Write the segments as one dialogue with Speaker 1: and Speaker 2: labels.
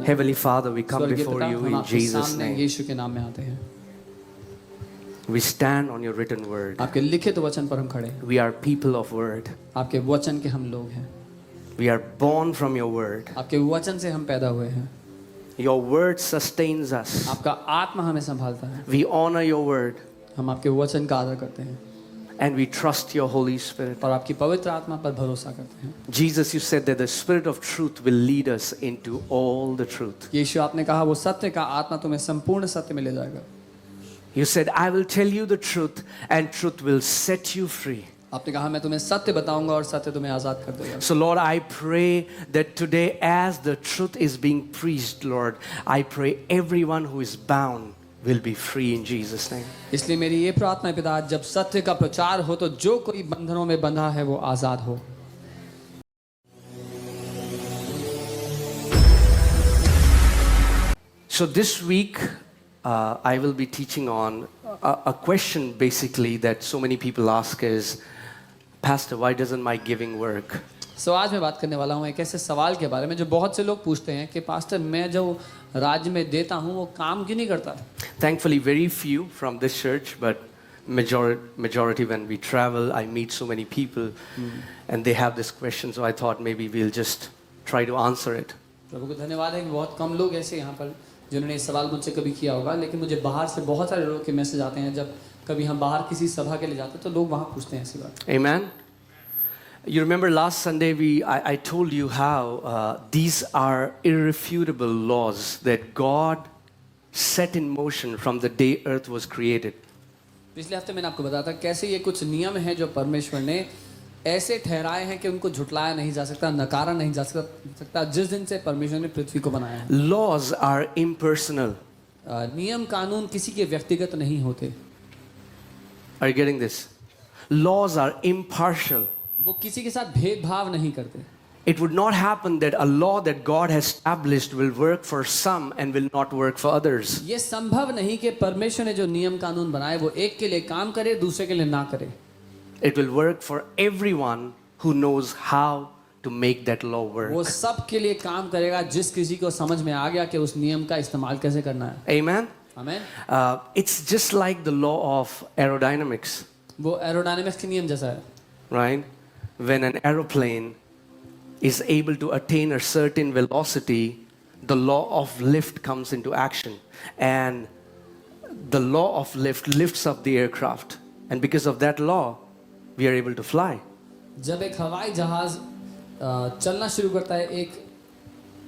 Speaker 1: Heavenly Father, we come
Speaker 2: स्वर्गीय
Speaker 1: before
Speaker 2: पिता,
Speaker 1: you
Speaker 2: हम
Speaker 1: in
Speaker 2: आपके
Speaker 1: Jesus'
Speaker 2: सामने
Speaker 1: name.
Speaker 2: यीशु के नाम में आते हैं.
Speaker 1: We stand on your written word.
Speaker 2: आपके लिखित वचन पर हम खड़े हैं.
Speaker 1: We are people of word.
Speaker 2: आपके वचन के हम लोग हैं.
Speaker 1: We are born from your word.
Speaker 2: आपके वचन से हम पैदा हुए हैं.
Speaker 1: Your word sustains us.
Speaker 2: आपका आत्मा हमें संभालता है.
Speaker 1: We honor your word
Speaker 2: हम आपके वचन का आदर करते हैं
Speaker 1: and we trust your Holy Spirit.
Speaker 2: और आपकी पवित्र आत्मा पर भरोसा करते हैं.
Speaker 1: Jesus, you said that the Spirit of truth will lead us into all the truth.
Speaker 2: यीशु, आपने कहा वो सत्य का आत्मा तुम्हें संपूर्ण सत्य में ले जाएगा.
Speaker 1: You said, I will tell you the truth and truth will set you free.
Speaker 2: आपने कहा मैं तुम्हें सत्य बताऊंगा और सत्य तुम्हें आजाद कर देगा.
Speaker 1: So Lord, I pray that today as the truth is being preached, Lord, I pray everyone who is bound will be free in Jesus' name.
Speaker 2: इसलिए मेरी ये प्रार्थना है पिता, जब सत्य का प्रचार हो तो जो कोई बंधनों में बंधा है वो आजाद हो.
Speaker 1: So this week, I will be teaching on a question basically that so many people ask is, Pastor, why doesn't my giving work?
Speaker 2: सो आज मैं बात करने वाला हूँ एक ऐसे सवाल के बारे में जो बहुत से लोग पूछते हैं कि पास्टर, मैं जो राज्य में देता हूँ वो काम क्यों नहीं करता.
Speaker 1: Thankfully, very few from this church, but majority when we travel, I meet so many people and they have this question, so I thought maybe we'll just try to answer it.
Speaker 2: प्रभु को धन्यवाद है कि बहुत कम लोग ऐसे यहाँ पर जिन्होंने ये सवाल मुझसे कभी किया होगा, लेकिन मुझे बाहर से बहुत सारे लोग के मैसेज आते हैं. जब कभी हम बाहर किसी सभा के लिए जाते हैं तो लोग वहाँ पूछते हैं ऐसी बात.
Speaker 1: Amen. You remember last Sunday I told you how these are irrefutable laws that God set in motion from the day earth was created.
Speaker 2: पिछले हफ्ते मैंने आपको बताया था कैसे ये कुछ नियम हैं जो परमेश्वर ने ऐसे ठहराए हैं कि उनको झुटलाया नहीं जा सकता, नकारा नहीं जा सकता जिस दिन से परमेश्वर ने पृथ्वी को बनाया है.
Speaker 1: Laws are impersonal.
Speaker 2: नियम कानून किसी के व्यक्तिगत नहीं होते.
Speaker 1: Are you getting this? Laws are impartial.
Speaker 2: वो किसी के साथ भेदभाव नहीं करते.
Speaker 1: It would not happen that a law that God has established will work for some and will not work for others.
Speaker 2: ये संभव नहीं कि परमेश्वर ने जो नियम कानून बनाए वो एक के लिए काम करे दूसरे के लिए ना करे.
Speaker 1: It will work for everyone who knows how to make that law work.
Speaker 2: वो सब के लिए काम करेगा जिस किसी को समझ में आ गया कि उस नियम का इस्तेमाल कैसे करना है.
Speaker 1: Amen?
Speaker 2: आमीन.
Speaker 1: It's just like the law of aerodynamics,
Speaker 2: वो एरोडायनामिक्स के नियम जैसा है.
Speaker 1: right? When an aeroplane is able to attain a certain velocity, the law of lift comes into action. And the law of lift lifts up the aircraft. And because of that law, we are able to fly.
Speaker 2: जब एक हवाई जहाज चलना शुरू करता है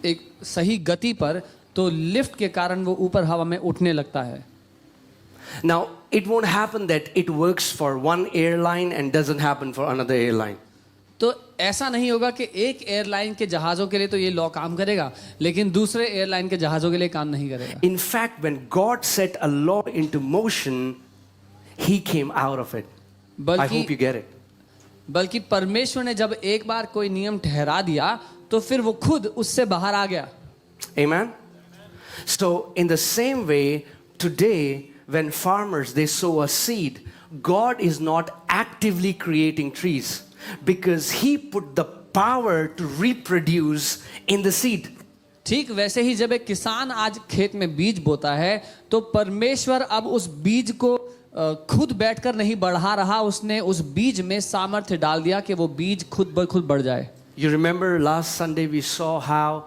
Speaker 2: एक सही गति पर, तो लिफ्ट के कारण वो ऊपर हवा में उठने लगता है.
Speaker 1: Now, it won't happen that it works for one airline and doesn't happen for another airline.
Speaker 2: तो ऐसा नहीं होगा कि एक एयरलाइन के जहाज़ों के लिए तो ये लॉ काम करेगा लेकिन दूसरे एयरलाइन के जहाज़ों के लिए काम नहीं करेगा.
Speaker 1: In fact, when God set a law into motion, He came out of it. I hope you get it.
Speaker 2: बल्कि परमेश्वर ने जब एक बार कोई नियम ठहरा दिया तो फिर वो खुद उससे बाहर आ गया.
Speaker 1: Amen? So, in the same way, today, when farmers, they sow a seed, God is not actively creating trees because He put the power to reproduce in the seed.
Speaker 2: ठीक वैसे ही जब एक किसान आज खेत में बीज बोता है तो परमेश्वर अब उस बीज को खुद बैठकर नहीं बढ़ा रहा, उसने उस बीज में सामर्थ्य डाल दिया कि वो बीज खुद ब खुद बढ़ जाए.
Speaker 1: You remember last Sunday we saw how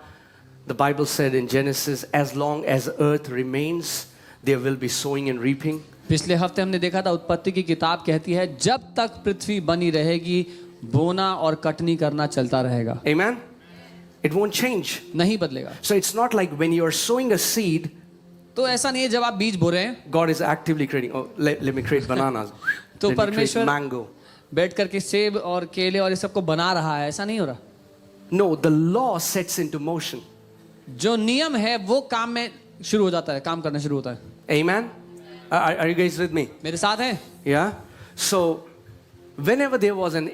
Speaker 1: the Bible said in Genesis, as long as earth remains, there will be sowing and reaping.
Speaker 2: पिछले हफ्ते हमने देखा था उत्पत्ति की किताब कहती है जब तक पृथ्वी बनी रहेगी बोना और कटनी करना चलता रहेगा.
Speaker 1: Amen? It won't change.
Speaker 2: नहीं बदलेगा.
Speaker 1: So it's not like when you are sowing a seed,
Speaker 2: तो ऐसा नहीं है जब आप बीज बो रहे हैं
Speaker 1: God is actively creating, oh, let me create bananas.
Speaker 2: तो
Speaker 1: Let me create
Speaker 2: परमेश्वर
Speaker 1: mango.
Speaker 2: बैठ करके सेब और केले और ये सब को बना रहा है, ऐसा नहीं हो रहा.
Speaker 1: No, the law sets into motion.
Speaker 2: जो नियम है वो काम में शुरू हो जाता है, काम करना शुरू होता है.
Speaker 1: Amen? Are you guys with me?
Speaker 2: मेरे साथ हैं?
Speaker 1: Yeah? So, whenever there was an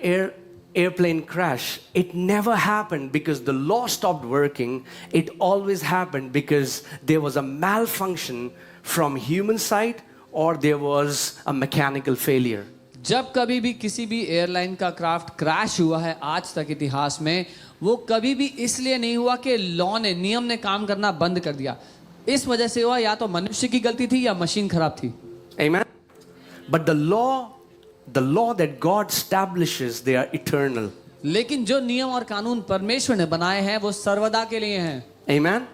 Speaker 1: airplane crash, it never happened because the law stopped working. It always happened because there was a malfunction from human side or there was a mechanical failure.
Speaker 2: जब कभी भी किसी भी airline का craft crash हुआ है आज तक इतिहास में, वो कभी भी इसलिए नहीं हुआ कि लॉ ने, नियम ने काम करना बंद कर दिया। इस वजह से हुआ या तो मनुष्य की गलती थी या मशीन खराब थी।
Speaker 1: Amen. But the law that God establishes, they are eternal.
Speaker 2: लेकिन जो नियम और कानून परमेश्वर ने बनाए हैं वो सर्वदा के लिए हैं।
Speaker 1: Amen.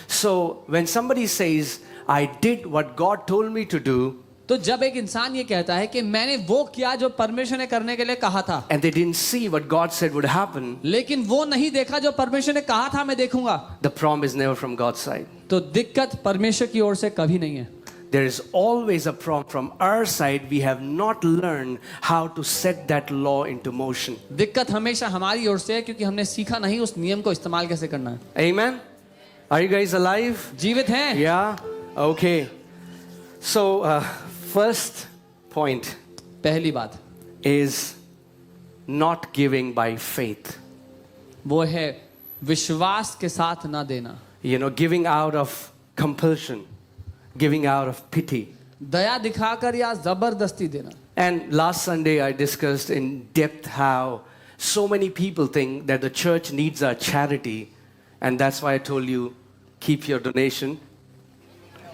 Speaker 1: So when somebody says, I did what God told me to do,
Speaker 2: तो जब एक इंसान ये कहता है कि मैंने वो किया जो परमेश्वर ने करने के लिए कहा था,
Speaker 1: and they didn't see what God said would happen,
Speaker 2: लेकिन वो नहीं देखा जो परमेश्वर ने कहा था मैं देखूंगा,
Speaker 1: the problem is never from God's side.
Speaker 2: तो दिक्कत परमेश्वर की ओर से कभी नहीं है।
Speaker 1: There is always a problem from our side. We have not learned how to set that law into motion.
Speaker 2: दिक्कत हमेशा हमारी ओर से है क्योंकि हमने सीखा नहीं उस नियम को इस्तेमाल कैसे करना है।
Speaker 1: Amen. Are you guys alive?
Speaker 2: जीवित हैं?
Speaker 1: Yeah. Okay. So first point
Speaker 2: पहली बात
Speaker 1: is not giving by faith.
Speaker 2: वो है विश्वास के साथ ना देना।
Speaker 1: You know, giving out of compulsion, giving out of pity.
Speaker 2: दया दिखाकर या जबरदस्ती देना।
Speaker 1: And last Sunday I discussed in depth how so many people think that the church needs our charity, and that's why I told you keep your donation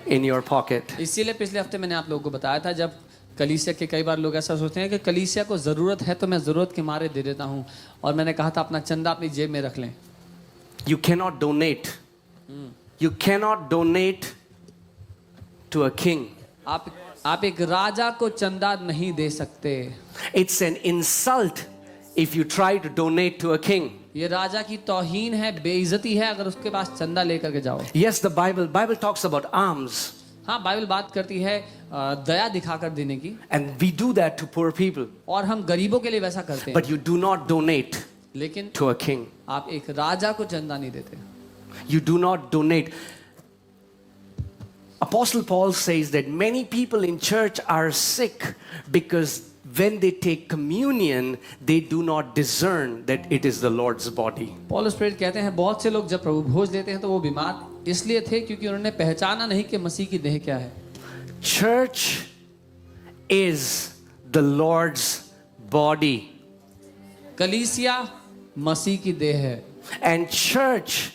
Speaker 1: in your pocket.
Speaker 2: इसीलिए पिछले हफ्ते मैंने आप लोगों को बताया था, जब कलीसिया के कई बार लोग ऐसा सोचते हैं कि कलीसिया को ज़रूरत है तो मैं ज़रूरत के मारे दे देता हूँ, और मैंने कहा था अपना चंदा अपनी जेब में रख लें।
Speaker 1: You cannot donate. You cannot donate to a king.
Speaker 2: आप एक राजा को चंदा नहीं दे सकते।
Speaker 1: It's an insult if you try to donate to a king.
Speaker 2: ये राजा की तौहीन है, बेइज्जती है अगर उसके पास चंदा लेकर के जाओ।
Speaker 1: Yes, the Bible talks about alms,
Speaker 2: हाँ, बाइबल बात करती है दया दिखाकर देने की,
Speaker 1: and we do that to poor people.
Speaker 2: और हम गरीबों के लिए वैसा करते हैं।
Speaker 1: But you do not donate
Speaker 2: लेकिन
Speaker 1: to a king.
Speaker 2: आप एक राजा को चंदा नहीं देते।
Speaker 1: You do not donate. Apostle Paul says that many people in church are sick because when they take communion, they do not discern that it is the Lord's body.
Speaker 2: पौलुस प्रेरित कहते हैं बहुत से लोग जब प्रभु भोज लेते हैं तो वो बीमार इसलिए थे क्योंकि उन्होंने पहचाना नहीं कि मसीह की देह क्या है।
Speaker 1: Church is the Lord's body.
Speaker 2: कलीसिया मसीह की देह है।
Speaker 1: And church,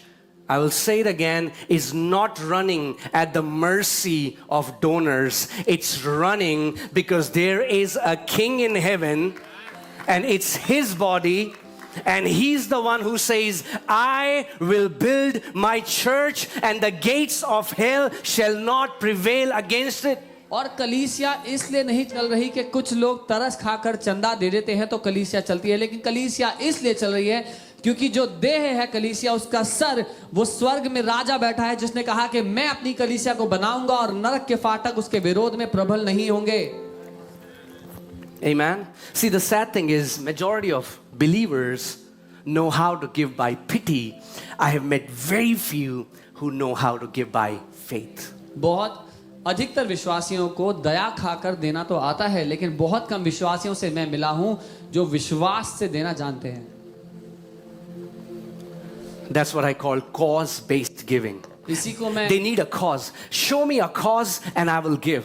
Speaker 1: I will say it again, is not running at the mercy of donors. It's running because there is a king in heaven and it's his body, and he's the one who says, I will build my church and the gates of hell shall not prevail against it.
Speaker 2: और कलीसिया इसलिए नहीं चल रही कि कुछ लोग तरस खाकर चंदा दे देते हैं तो कलीसिया चलती है, लेकिन कलीसिया इसलिए चल रही है क्योंकि जो देह है कलीसिया, उसका सर वो स्वर्ग में राजा बैठा है जिसने कहा कि मैं अपनी कलीसिया को बनाऊंगा और नरक के फाटक उसके विरोध में प्रबल नहीं होंगे।
Speaker 1: Amen. See, the sad thing is majority of believers know how to give by pity. I have met very few who know how to give by faith.
Speaker 2: बहुत अधिकतर विश्वासियों को दया खाकर देना तो आता है, लेकिन बहुत कम विश्वासियों से मैं मिला हूं जो विश्वास से देना जानते हैं।
Speaker 1: That's what I call cause-based giving.
Speaker 2: इसी को मैं
Speaker 1: They need a cause. Show me a cause and I will give.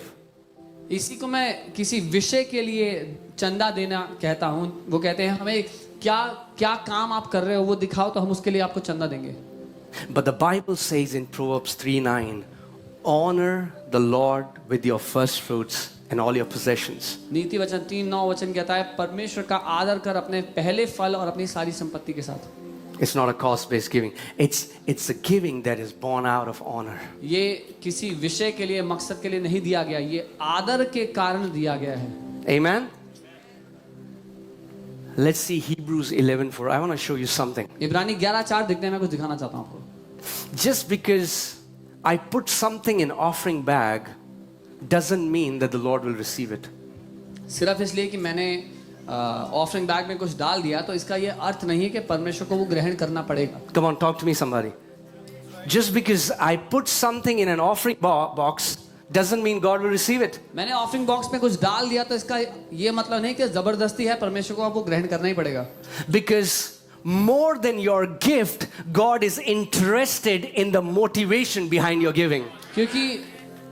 Speaker 2: इसी को मैं किसी विषय के लिए चंदा देना कहता हूं। वो कहते हैं हमें क्या क्या काम आप कर रहे हो वो दिखाओ तो हम उसके लिए आपको चंदा देंगे।
Speaker 1: But the Bible says in Proverbs 3:9, honor the Lord with your first fruits and all your possessions.
Speaker 2: नीति वचन 3:9 वचन कहता है परमेश्वर का आदर कर अपने पहले फल और अपनी सारी संपत्ति के साथ।
Speaker 1: It's not a cause-based giving. It's a giving that is born out of honor.
Speaker 2: ये किसी विषय के लिए, मकसद के लिए नहीं दिया गया, ये आदर के कारण दिया गया है।
Speaker 1: Amen. Let's see Hebrews 11:4. I want to show you something.
Speaker 2: इब्रानी 11:4 देखने में मैं कुछ दिखाना चाहता हूँ आपको।
Speaker 1: Just because I put something in offering bag doesn't mean that the Lord will receive it.
Speaker 2: सिर्फ इसलिए कि मैंने ऑफरिंग बैग में कुछ डाल दिया तो इसका ये अर्थ नहीं है कि परमेश्वर को वो ग्रहण करना पड़ेगा।
Speaker 1: Come on, talk to me, somebody. Just because I put something in an offering box doesn't mean God will receive it.
Speaker 2: मैंने ऑफरिंग बॉक्स में कुछ डाल दिया तो इसका ये मतलब नहीं कि जबरदस्ती है, परमेश्वर को आपको ग्रहण करना ही पड़ेगा।
Speaker 1: Because more than your gift, God is interested in the motivation behind your giving.
Speaker 2: क्योंकि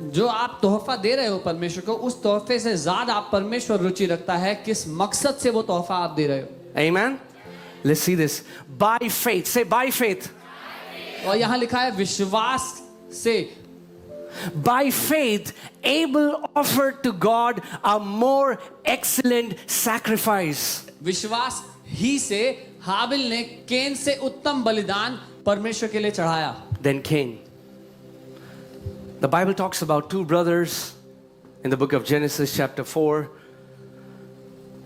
Speaker 2: जो आप तोहफा दे रहे हो परमेश्वर को, उस तोहफे से ज्यादा परमेश्वर रुचि रखता है किस मकसद से वो तोहफा आप दे रहे हो।
Speaker 1: Amen? Let's see this. By faith. Say by faith.
Speaker 2: और यहाँ लिखा है विश्वास से।
Speaker 1: By faith, Abel offered to God a more excellent sacrifice.
Speaker 2: विश्वास ही से हाबिल ने केन से उत्तम बलिदान परमेश्वर के लिए चढ़ाया
Speaker 1: Than Cain. The Bible talks about two brothers in the book of Genesis, chapter 4.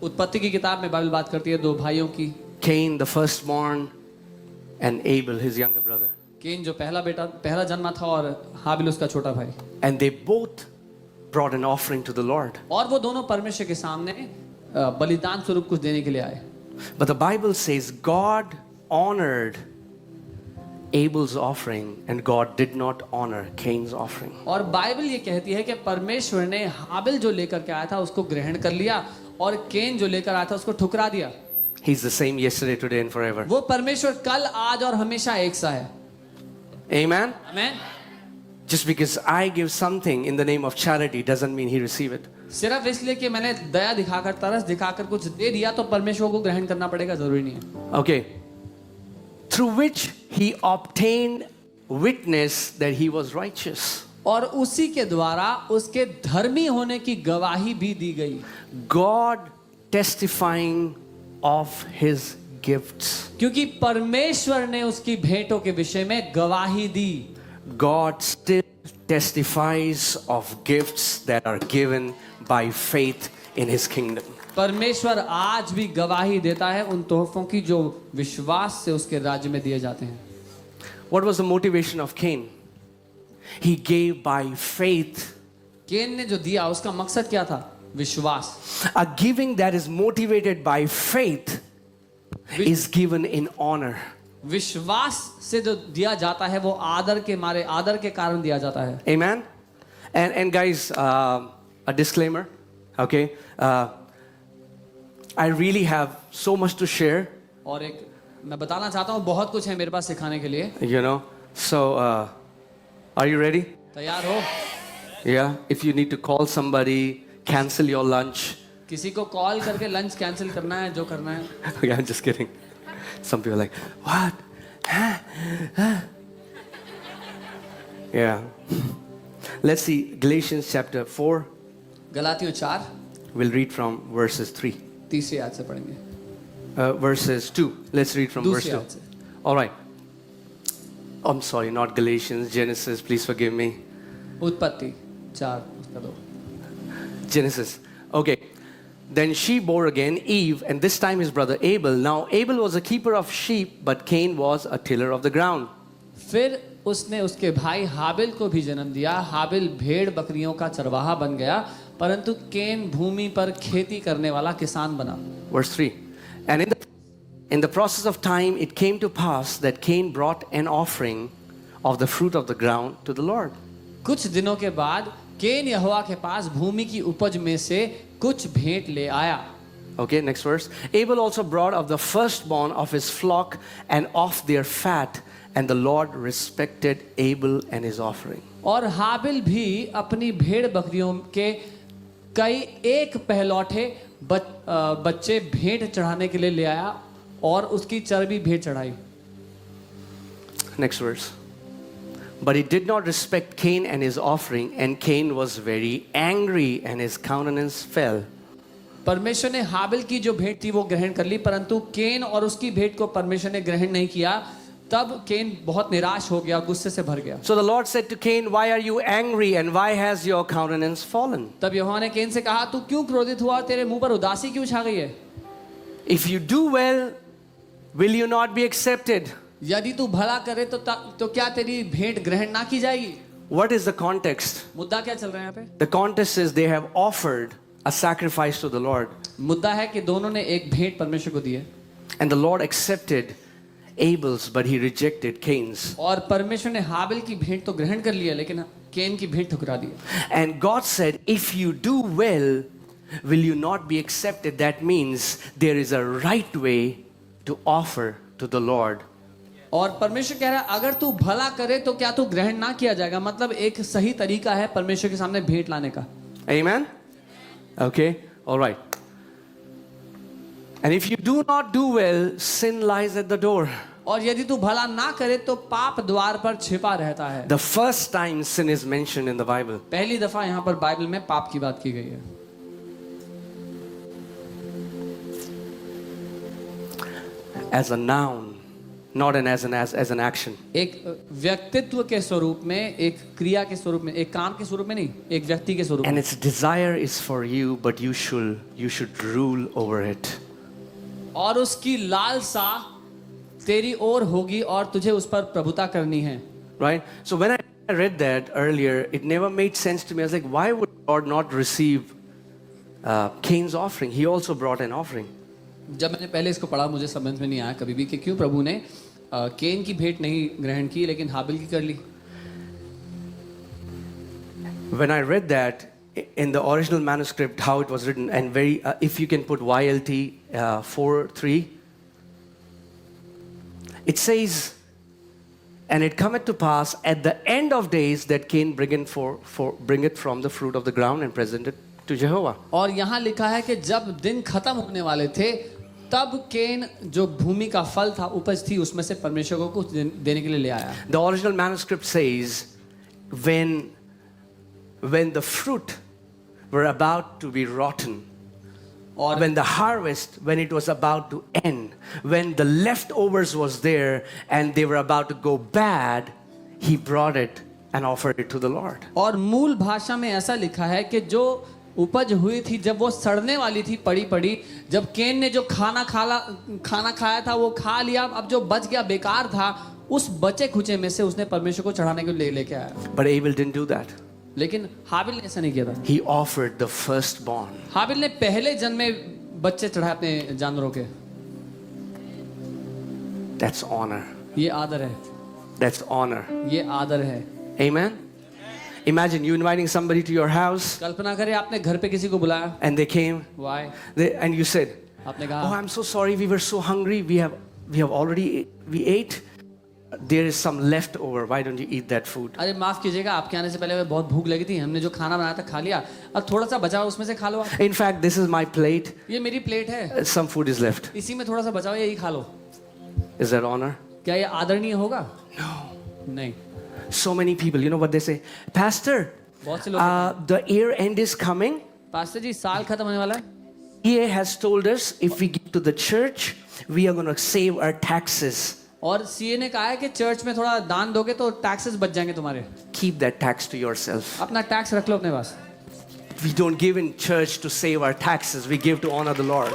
Speaker 2: उत्पत्ति की किताब में बाइबल बात करती है दो भाइयों की,
Speaker 1: Cain, the firstborn, and Abel, his younger brother.
Speaker 2: केन जो पहला जन्मा था और हाबिल उसका छोटा भाई।
Speaker 1: And they both brought an offering to the Lord.
Speaker 2: और वो दोनों परमेश्वर के सामने बलिदान स्वरूप कुछ देने के लिए आए।
Speaker 1: But the Bible says God honored Abel's offering and God did not honor Cain's offering.
Speaker 2: और बाइबल ये कहती है कि परमेश्वर ने हाबिल जो लेकर के आया था उसको ग्रहण कर लिया और केन जो लेकर आया था उसको ठुकरा दिया।
Speaker 1: He's the same yesterday, today, and forever.
Speaker 2: वो परमेश्वर कल, आज और हमेशा एक सा है।
Speaker 1: Amen?
Speaker 2: आमीन।
Speaker 1: Just because I give something in the name of charity doesn't mean he receive it.
Speaker 2: सिर्फ इसलिए कि मैंने दया दिखाकर, तरस दिखाकर कुछ दे दिया तो परमेश्वर को ग्रहण करना पड़ेगा, जरूरी नहीं है।
Speaker 1: Okay. Through which he obtained witness that he was righteous.
Speaker 2: और उसी के द्वारा उसके धर्मी होने की गवाही भी दी गई।
Speaker 1: God testifying of his gifts.
Speaker 2: क्योंकि परमेश्वर ने उसकी भेंटों के विषय में गवाही दी।
Speaker 1: God still testifies of gifts that are given by faith in his kingdom.
Speaker 2: परमेश्वर आज भी गवाही देता है उन तोहफों की जो विश्वास से उसके राज्य में दिए जाते हैं।
Speaker 1: What was the motivation of Cain? He gave by faith.
Speaker 2: केन ने जो दिया उसका मकसद क्या था? विश्वास।
Speaker 1: A giving that is motivated by faith is given in honor.
Speaker 2: विश्वास से जो दिया जाता है वो आदर के मारे, आदर के कारण दिया जाता है।
Speaker 1: Amen? And guys, a disclaimer, okay? I really have so much to share.
Speaker 2: और एक मैं बताना चाहता हूँ, बहुत कुछ है मेरे पास सिखाने के लिए।
Speaker 1: You know, so are you ready?
Speaker 2: तैयार हो?
Speaker 1: Yeah. If you need to call somebody, cancel your lunch.
Speaker 2: किसी को कॉल करके लंच कैंसिल करना है, जो करना है।
Speaker 1: Okay, I'm just kidding. Some people are like, what? Yeah. Let's see Galatians chapter 4.
Speaker 2: गलातियों 4
Speaker 1: We'll read from verses 3.
Speaker 2: तीसरी आयत से पढ़ेंगे।
Speaker 1: Verses 2. Let's read from verse
Speaker 2: दूसरी
Speaker 1: 2.
Speaker 2: आयत से।
Speaker 1: All right. I'm sorry, not Galatians, Genesis. Please forgive me.
Speaker 2: उत्पत्ति 4 उसका 2।
Speaker 1: Genesis. Okay. Then she bore again Eve, and this time his brother Abel. Now Abel was a keeper of sheep, but Cain was a tiller of the ground.
Speaker 2: फिर उसने उसके भाई हाबिल को भी जन्म दिया। हाबिल भेड़ बकरियों का चरवाहा बन गया, परंतु केन भूमि पर खेती करने वाला किसान बना।
Speaker 1: Verse 3. And in the process of time it came to pass that Cain brought an offering of the fruit of the ground to the Lord.
Speaker 2: कुछ दिनों के बाद केन यहोवा के पास भूमि की उपज में से कुछ भेंट ले आया।
Speaker 1: Okay, next verse. Abel also brought of the firstborn of his flock and of their fat, and the Lord respected Abel and his offering.
Speaker 2: और हाबिल भी अपनी भेड़ बकरियों के कई एक पहलौठे बच्चे भेंट चढ़ाने के लिए ले आया और उसकी चर्बी भेंट चढ़ाई।
Speaker 1: Next verse. But he did not respect Cain and his offering, and Cain was very angry, and his countenance fell.
Speaker 2: परमेश्वर ने हाबिल की जो भेंट थी वो ग्रहण कर ली, परंतु केन और उसकी भेंट को परमेश्वर ने ग्रहण नहीं किया। तब केन बहुत निराश हो गया, गुस्से से भर गया।
Speaker 1: So the Lord said to Cain, "Why are you angry, and why has your countenance fallen?
Speaker 2: तब यहोवा ने केन से कहा, तू क्यों क्रोधित हुआ और तेरे मुंह पर उदासी क्यों छा गई है?
Speaker 1: If you do well, will you not be accepted?"
Speaker 2: यदि तू भला करे तो क्या तेरी भेंट ग्रहण ना की जाएगी?
Speaker 1: What is the context?
Speaker 2: मुद्दा क्या चल रहा है यहाँ पे?
Speaker 1: The context is they have offered a sacrifice to the Lord,
Speaker 2: मुद्दा है कि दोनों ने एक भेंट परमेश्वर को दी है
Speaker 1: and the Lord accepted Abel's, but he rejected Cain's.
Speaker 2: और परमेश्वर ने हाबिल की भेंट तो ग्रहण कर लिया, लेकिन केन की भेंट ठुकरा दी।
Speaker 1: And God said, "If you do well, will you not be accepted?" That means there is a right way to offer to the Lord.
Speaker 2: और परमेश्वर कह रहा है अगर तू भला करे तो क्या तू ग्रहण ना किया जाएगा, मतलब एक सही तरीका है परमेश्वर के सामने भेंट लाने का।
Speaker 1: Amen? Okay, all right. And if you do not do well, sin lies at the door.
Speaker 2: और यदि तू भला ना करे तो पाप द्वार पर छिपा रहता है।
Speaker 1: The first time sin is mentioned in the Bible.
Speaker 2: पहली दफा यहाँ पर बाइबल में पाप की बात की गई है।
Speaker 1: As a noun, not as an action.
Speaker 2: एक व्यक्तित्व के स्वरूप में, एक क्रिया के स्वरूप में, एक काम के स्वरूप में नहीं, एक व्यक्ति के स्वरूप
Speaker 1: And
Speaker 2: में।
Speaker 1: its desire is for you, but you should rule over it.
Speaker 2: और उसकी लालसा तेरी ओर होगी और तुझे उस पर प्रभुता करनी है।
Speaker 1: Right? So when I read that earlier, it never made sense to me. I was like, why would God not receive Cain's offering? He also brought an offering.
Speaker 2: जब मैंने पहले इसको पढ़ा मुझे समझ में नहीं आया कभी भी कि क्यों प्रभु ने केन की भेंट नहीं ग्रहण की लेकिन हाबिल की कर ली।
Speaker 1: When I read that in the original manuscript, how it was written, and very, if you can put YLT 4:3, it says, and it cometh to pass at the end of days that Cain bringeth from the fruit of the ground and present it to Jehovah.
Speaker 2: और यहाँ लिखा है कि जब दिन खत्म होने वाले थे तब केन जो भूमि का फल था, उपज थी, उसमें से परमेश्वर को कुछ देने के लिए ले आया।
Speaker 1: The original manuscript says, when the fruit were about to be rotten, or when the harvest, when it was about to end, when the leftovers was there and they were about to go bad, he brought it and offered it to the Lord.
Speaker 2: और मूल भाषा में ऐसा लिखा है कि जो उपज हुई थी जब वो सड़ने वाली थी पड़ी पड़ी, जब केन ने जो खाना खाया था वो खा लिया, अब जो बच गया बेकार था उस बचे खुचे में से उसने परमेश्वर को चढ़ाने के लिए लेके आया।
Speaker 1: But Abel didn't do that.
Speaker 2: लेकिन हाबिल ने ऐसा नहीं किया था।
Speaker 1: He offered the firstborn.
Speaker 2: हाबिल ने पहले जन्मे बच्चे चढ़ाए अपने जानवरों के।
Speaker 1: That's honor.
Speaker 2: ये आदर है,
Speaker 1: That's honor.
Speaker 2: ये आदर है।
Speaker 1: Amen? Imagine you inviting somebody to your house
Speaker 2: कल्पना करें आपने घर पे किसी को बुलाया,
Speaker 1: and they came
Speaker 2: why,
Speaker 1: and you said,
Speaker 2: आपने
Speaker 1: oh,
Speaker 2: कहा
Speaker 1: I'm so sorry, we were so hungry, we ate, there is some left over, why don't you eat that food?
Speaker 2: अरे माफ कीजिएगा आपके आने से पहले हमें बहुत भूख लगी थी, हमने जो खाना बनाया था खा लिया, अब थोड़ा सा बचा उसमें से खा लो आप।
Speaker 1: In fact, this is my plate,
Speaker 2: ये मेरी प्लेट है,
Speaker 1: some food is left.
Speaker 2: इसी में थोड़ा सा बचा हुआ है, यही खा लो।
Speaker 1: Is that honor?
Speaker 2: क्या ये आदरणीय होगा?
Speaker 1: No.
Speaker 2: नहीं।
Speaker 1: So many people, you know what they say? Pastor,
Speaker 2: बहुत से लोग
Speaker 1: the year end is coming.
Speaker 2: Pastor ji साल खत्म होने वाला है,
Speaker 1: EA has told us if we give to the church, we are going to save our taxes.
Speaker 2: और CA ने कहा है कि चर्च में थोड़ा दान दोगे तो टैक्सेस बच जाएंगे तुम्हारे।
Speaker 1: Keep that tax to yourself.
Speaker 2: अपना टैक्स रख लो अपने पास।
Speaker 1: We don't give in church to save our taxes, we give to honor the Lord.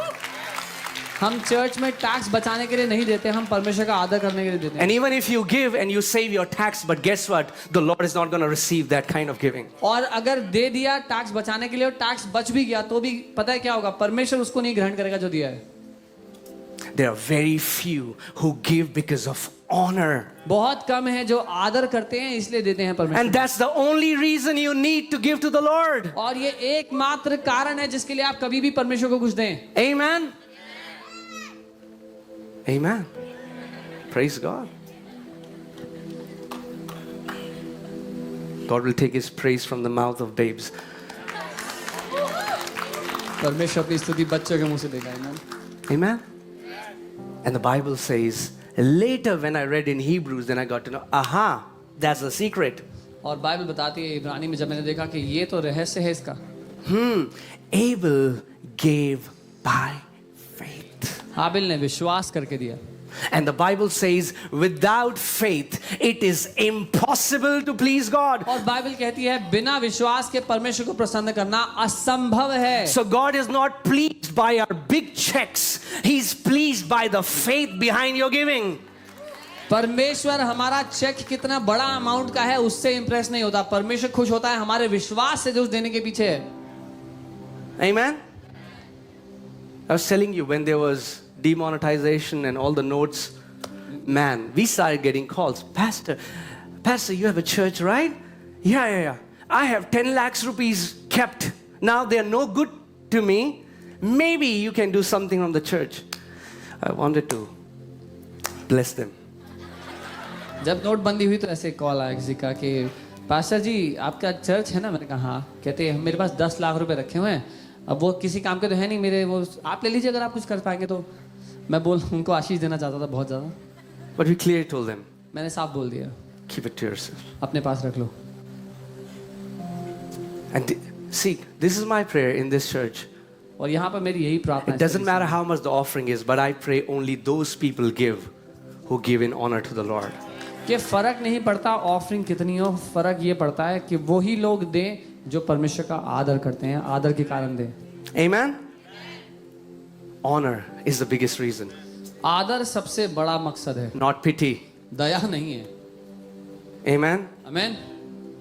Speaker 2: हम चर्च में टैक्स बचाने के लिए नहीं देते, हम परमेश्वर का आदर करने के लिए देते हैं।
Speaker 1: And even if you give and you save your tax, but guess what? The Lord is not going to receive that kind of giving.
Speaker 2: और अगर दे दिया टैक्स बचाने के लिए और टैक्स बच भी गया तो भी पता है क्या होगा? परमेश्वर उसको नहीं ग्रहण करेगा जो दिया है।
Speaker 1: There are very few who give because of honor.
Speaker 2: बहुत कम है जो आदर करते हैं इसलिए देते हैं परमेश्वर।
Speaker 1: And that's the only reason you need to give to the Lord.
Speaker 2: और ये एकमात्र कारण है जिसके लिए आप कभी भी परमेश्वर को कुछ दें।
Speaker 1: Amen. Amen. Praise God. God will take his praise from the mouth of babes.
Speaker 2: परमेश्वर अपनी स्तुति बच्चों के मुंह से देगा। Amen.
Speaker 1: Amen. And the Bible says, later when I read in Hebrews, then I got to know, aha, that's the secret.
Speaker 2: और Bible बताती है इब्रानी में जब मैंने देखा कि ये तो रहस्य है इसका।
Speaker 1: Abel gave by faith.
Speaker 2: हाबिल ने विश्वास करके दिया।
Speaker 1: And the Bible says, without faith, it is impossible to please God.
Speaker 2: और बाइबल कहती है बिना विश्वास के परमेश्वर को प्रसन्न करना असंभव है।
Speaker 1: So God is not pleased by our big checks. He's pleased by the faith behind your giving.
Speaker 2: परमेश्वर हमारा चेक कितना बड़ा अमाउंट का है उससे इंप्रेस नहीं होता, परमेश्वर खुश होता है हमारे विश्वास से जो उस देने के पीछे है।
Speaker 1: Amen. I was telling you when there was demonetization and all the notes, man, we started getting calls. Pastor, you have a church, right? Yeah. I have 10 lakhs rupees kept. Now they are no good to me. Maybe you can do something from the church. I wanted to bless them.
Speaker 2: जब नोटबंदी हुई तो ऐसे call आया किसी का कि pastor जी आपका चर्च है ना, मैंने कहा हाँ। कहते हैं मेरे पास 10 लाख रुपए रखे हुए हैं, अब वो किसी काम के तो है नहीं मेरे, वो आप ले लीजिए अगर आप कुछ कर पाएंगे तो। मैं उनको आशीष देना चाहता था बहुत ज़्यादा।
Speaker 1: But we clearly told them,
Speaker 2: मैंने साफ बोल दिया
Speaker 1: keep it to yourself.
Speaker 2: अपने पास रख लो।
Speaker 1: And see, this is my prayer in this church.
Speaker 2: और यहाँ पर मेरी यही प्रार्थना
Speaker 1: It doesn't matter how much the offering is, but I pray only those people give who give in honor to the Lord.
Speaker 2: कि फर्क नहीं पड़ता ऑफरिंग कितनी हो, फर्क ये पड़ता है कि वही लोग दें जो परमेश्वर का आदर करते हैं, आदर के कारण दें।
Speaker 1: Amen? Honor is the biggest reason,
Speaker 2: आदर सबसे बड़ा मकसद है,
Speaker 1: not pity.
Speaker 2: दया नहीं है।
Speaker 1: Amen?
Speaker 2: आमीन।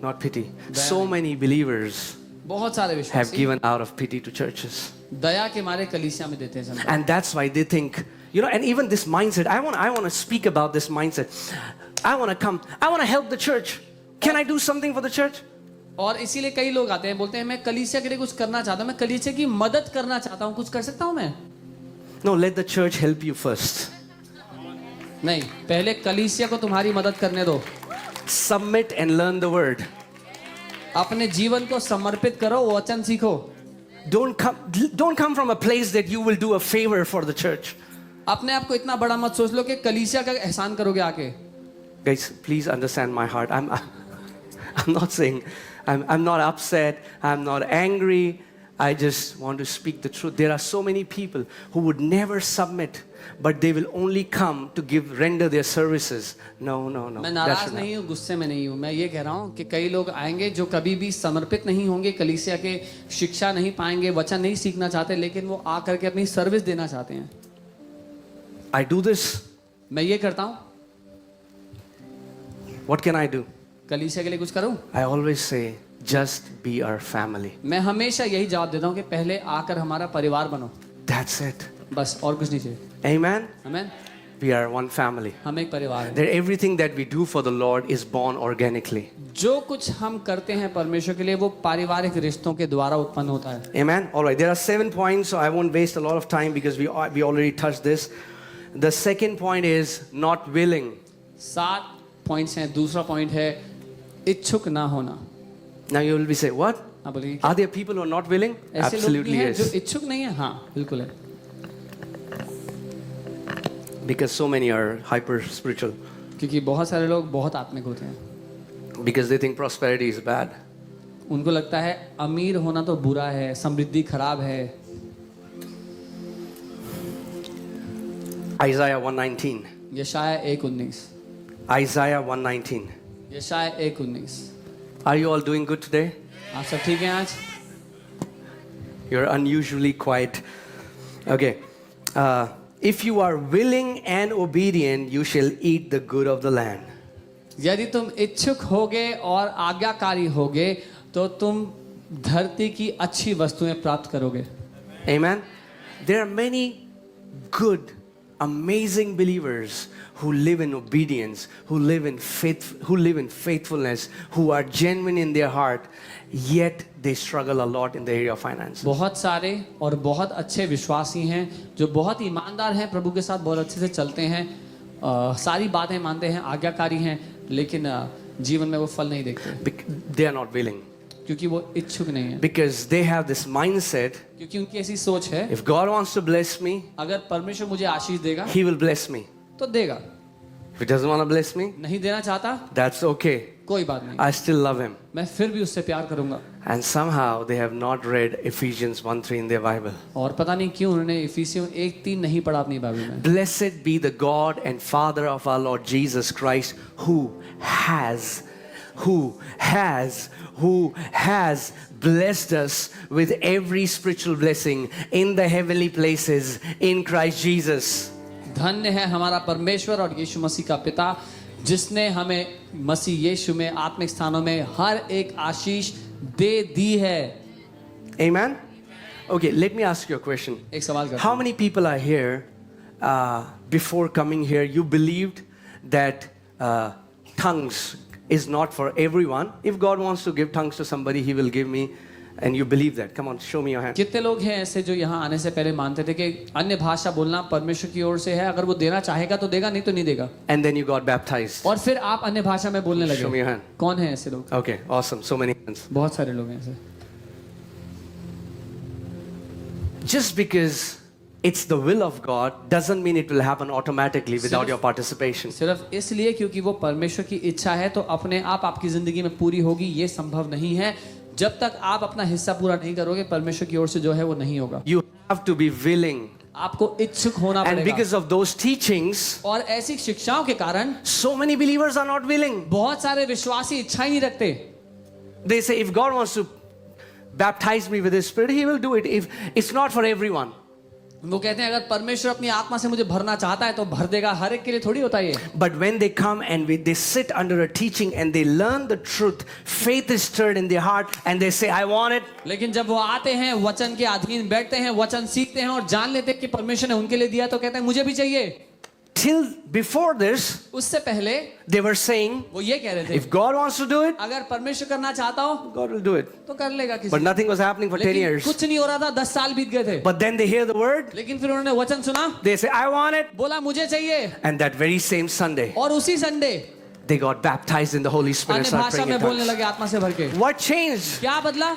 Speaker 1: Not pity. So many believers
Speaker 2: बहुत सारे
Speaker 1: have
Speaker 2: विश्वासी
Speaker 1: given out of pity to churches.
Speaker 2: दया के मारे कलीसिया में देते हैं जनता।
Speaker 1: And that's why they think, you know, and even this mindset, I want to speak about this mindset. I want to come, I want to help the church. Can I do something for the church?
Speaker 2: और इसीलिए कई लोग आते हैं बोलते हैं मैं कलीसिया के लिए कुछ करना चाहता हूँ, मैं कलीसिया की मदद करना चाहता हूँ, कुछ कर सकता हूँ मैं?
Speaker 1: No, let the church help you first.
Speaker 2: नहीं, पहले कलीसिया को तुम्हारी मदद करने दो।
Speaker 1: Submit and learn the word.
Speaker 2: अपने जीवन को समर्पित करो, वचन सीखो।
Speaker 1: Don't come from a place that you will do a favor for the church.
Speaker 2: अपने आप को इतना बड़ा मत सोच लो कि कलीसिया का एहसान करोगे आके।
Speaker 1: Guys, please understand my heart. I'm not saying, I'm not upset, I'm not angry. I just want to speak the truth. There are so many people who would never submit, but they will only come to render their services. No.
Speaker 2: मैं
Speaker 1: That
Speaker 2: नाराज
Speaker 1: should not.
Speaker 2: नहीं हूँ, गुस्से में नहीं हूँ। मैं ये कह रहा हूँ कि कई लोग आएंगे जो कभी भी समर्पित नहीं होंगे, कलीसिया के शिक्षा नहीं पाएंगे, वचन नहीं सीखना चाहते, लेकिन वो आकर के अपनी सर्विस देना चाहते हैं।
Speaker 1: I do this.
Speaker 2: मैं ये करता हूँ।
Speaker 1: What can I do?
Speaker 2: कलीसिया के लिए कुछ करूँ?
Speaker 1: I always say, just be our family.
Speaker 2: मैं हमेशा यही जवाब देता हूँ कि पहले आकर हमारा परिवार बनो,
Speaker 1: That's it.
Speaker 2: बस और कुछ नहीं चाहिए।
Speaker 1: Amen?
Speaker 2: आमीन।
Speaker 1: We are one family.
Speaker 2: हम एक परिवार हैं।
Speaker 1: That everything that we do for the Lord is born organically.
Speaker 2: जो कुछ हम करते हैं परमेश्वर के लिए वो पारिवारिक रिश्तों के द्वारा उत्पन्न होता है।
Speaker 1: Amen? All right. There are 7 points, so I won't waste a lot of time because we already touched this. The second point is not willing.
Speaker 2: 7 points हैं। दूसरा पॉइंट है इच्छुक ना होना।
Speaker 1: Now you will be saying, what?
Speaker 2: हाँ बोलिए।
Speaker 1: Are there people who are not willing?
Speaker 2: ऐसे लोग भी
Speaker 1: Absolutely
Speaker 2: हैं जो
Speaker 1: yes.
Speaker 2: इच्छुक नहीं है। हाँ बिल्कुल है।
Speaker 1: Because so many are hyper spiritual.
Speaker 2: क्योंकि बहुत सारे लोग बहुत आत्मिक होते हैं।
Speaker 1: Because they think prosperity is bad.
Speaker 2: उनको लगता है अमीर होना तो बुरा है, समृद्धि खराब है।
Speaker 1: Isaiah 119.
Speaker 2: यशाया 1:19।
Speaker 1: Isaiah 119.
Speaker 2: यशाया 1:19।
Speaker 1: Are you all doing good today?
Speaker 2: आप सब ठीक हैं आज?
Speaker 1: You're unusually quiet. Okay. If you are willing and obedient, you shall eat the good of the land.
Speaker 2: यदि तुम इच्छुक होगे और आज्ञाकारी होगे तो तुम धरती की अच्छी वस्तुएं प्राप्त करोगे।
Speaker 1: Amen. There are many good, amazing believers who live in obedience, who live in faithfulness, who are genuine in their heart, yet they struggle a lot in the area of finances.
Speaker 2: बहुत सारे और बहुत अच्छे विश्वासी हैं जो बहुत ईमानदार हैं, प्रभु के साथ बहुत अच्छे से चलते हैं, सारी बातें मानते हैं, आज्ञाकारी हैं, लेकिन जीवन में वो फल नहीं देखते।
Speaker 1: They are not willing.
Speaker 2: क्योंकि वो इच्छुक नहीं है।
Speaker 1: Because they have this mindset,
Speaker 2: क्योंकि उनकी ऐसी सोच है,
Speaker 1: if God wants to bless me,
Speaker 2: अगर परमेश्वर मुझे आशीष देगा
Speaker 1: He will bless me.
Speaker 2: तो देगा,
Speaker 1: If He doesn't want to bless me,
Speaker 2: नहीं देना चाहता
Speaker 1: that's okay.
Speaker 2: कोई बात नहीं,
Speaker 1: I still love Him.
Speaker 2: मैं फिर भी उससे प्यार करूंगा।
Speaker 1: And somehow they have not read Ephesians 1:3 in their Bible.
Speaker 2: और पता नहीं क्यों उन्होंने इफिसियों 1:3 नहीं पढ़ा अपनी बाइबल में।
Speaker 1: Blessed be the God and Father of our Lord Jesus Christ, who has blessed us with every spiritual blessing in the heavenly places in Christ Jesus.
Speaker 2: धन्य है हमारा परमेश्वर और यीशु मसीह का पिता, जिसने हमें मसीह यीशु में आत्मिक स्थानों में हर एक आशीष दे दी है।
Speaker 1: Amen? Okay, let me ask you a question.
Speaker 2: एक सवाल करता
Speaker 1: How
Speaker 2: हूं।
Speaker 1: many people are here before coming here? You believed that tongues is not for everyone. If God wants to give tongues to somebody, He will give me. And you believe that? Come on, show me your hand.
Speaker 2: कितने लोग हैं ऐसे जो यहाँ आने से पहले मानते थे कि अन्य भाषा बोलना परमेश्वर की ओर से है, अगर वो देना चाहेगा तो देगा, नहीं तो नहीं देगा,
Speaker 1: And then you got baptized.
Speaker 2: और फिर आप अन्य भाषा में बोलने
Speaker 1: Show me
Speaker 2: लगे?
Speaker 1: your hand.
Speaker 2: कौन है ऐसे लोग?
Speaker 1: Okay, awesome. So many hands.
Speaker 2: बहुत सारे लोग हैं ऐसे।
Speaker 1: Just because it's the will of God doesn't mean it will happen automatically without your participation.
Speaker 2: सिर्फ इसलिए क्योंकि वो परमेश्वर की इच्छा है तो अपने आप आपकी जिंदगी में पूरी होगी, ये संभव नहीं है। जब तक आप अपना हिस्सा पूरा नहीं करोगे, परमेश्वर की ओर से जो है वो नहीं होगा।
Speaker 1: You have to be willing.
Speaker 2: आपको इच्छुक होना
Speaker 1: And
Speaker 2: पड़ेगा।
Speaker 1: because of those teachings,
Speaker 2: और ऐसी शिक्षाओं के कारण
Speaker 1: so many believers are not willing.
Speaker 2: बहुत सारे विश्वासी इच्छा ही नहीं रखते।
Speaker 1: They say, if God wants to baptize me with His Spirit, He will do it. If it's not for everyone.
Speaker 2: वो कहते हैं अगर परमेश्वर अपनी आत्मा से मुझे भरना चाहता है तो भर देगा, हर एक के लिए थोड़ी होता है ये।
Speaker 1: But when they come and they sit under a teaching and they learn the truth, faith is stirred in their heart and they say, I want it.
Speaker 2: लेकिन जब वो आते हैं, वचन के अधीन बैठते हैं, वचन सीखते हैं और जान लेते हैं कि परमेश्वर ने उनके लिए दिया, तो कहते हैं मुझे भी चाहिए।
Speaker 1: Till before this,
Speaker 2: उससे पहले
Speaker 1: they were saying,
Speaker 2: वो ये कह रहे थे,
Speaker 1: if God wants to do it,
Speaker 2: अगर परमेश्वर करना चाहता हो
Speaker 1: God will do it.
Speaker 2: तो कर लेगा किसी।
Speaker 1: But nothing was happening for 10
Speaker 2: लेकिन
Speaker 1: years.
Speaker 2: कुछ नहीं हो रहा था, 10 साल बीत गए थे।
Speaker 1: But then they hear the word,
Speaker 2: लेकिन फिर उन्होंने वचन सुना,
Speaker 1: they say, I want it.
Speaker 2: बोला मुझे चाहिए,
Speaker 1: And that very same Sunday,
Speaker 2: और उसी Sunday
Speaker 1: they got baptized in the Holy Spirit and
Speaker 2: अन्य
Speaker 1: started
Speaker 2: भाषा
Speaker 1: praying
Speaker 2: में
Speaker 1: in
Speaker 2: बोलने
Speaker 1: tongues.
Speaker 2: लगे आत्मा से भर के।
Speaker 1: What changed?
Speaker 2: क्या बदला?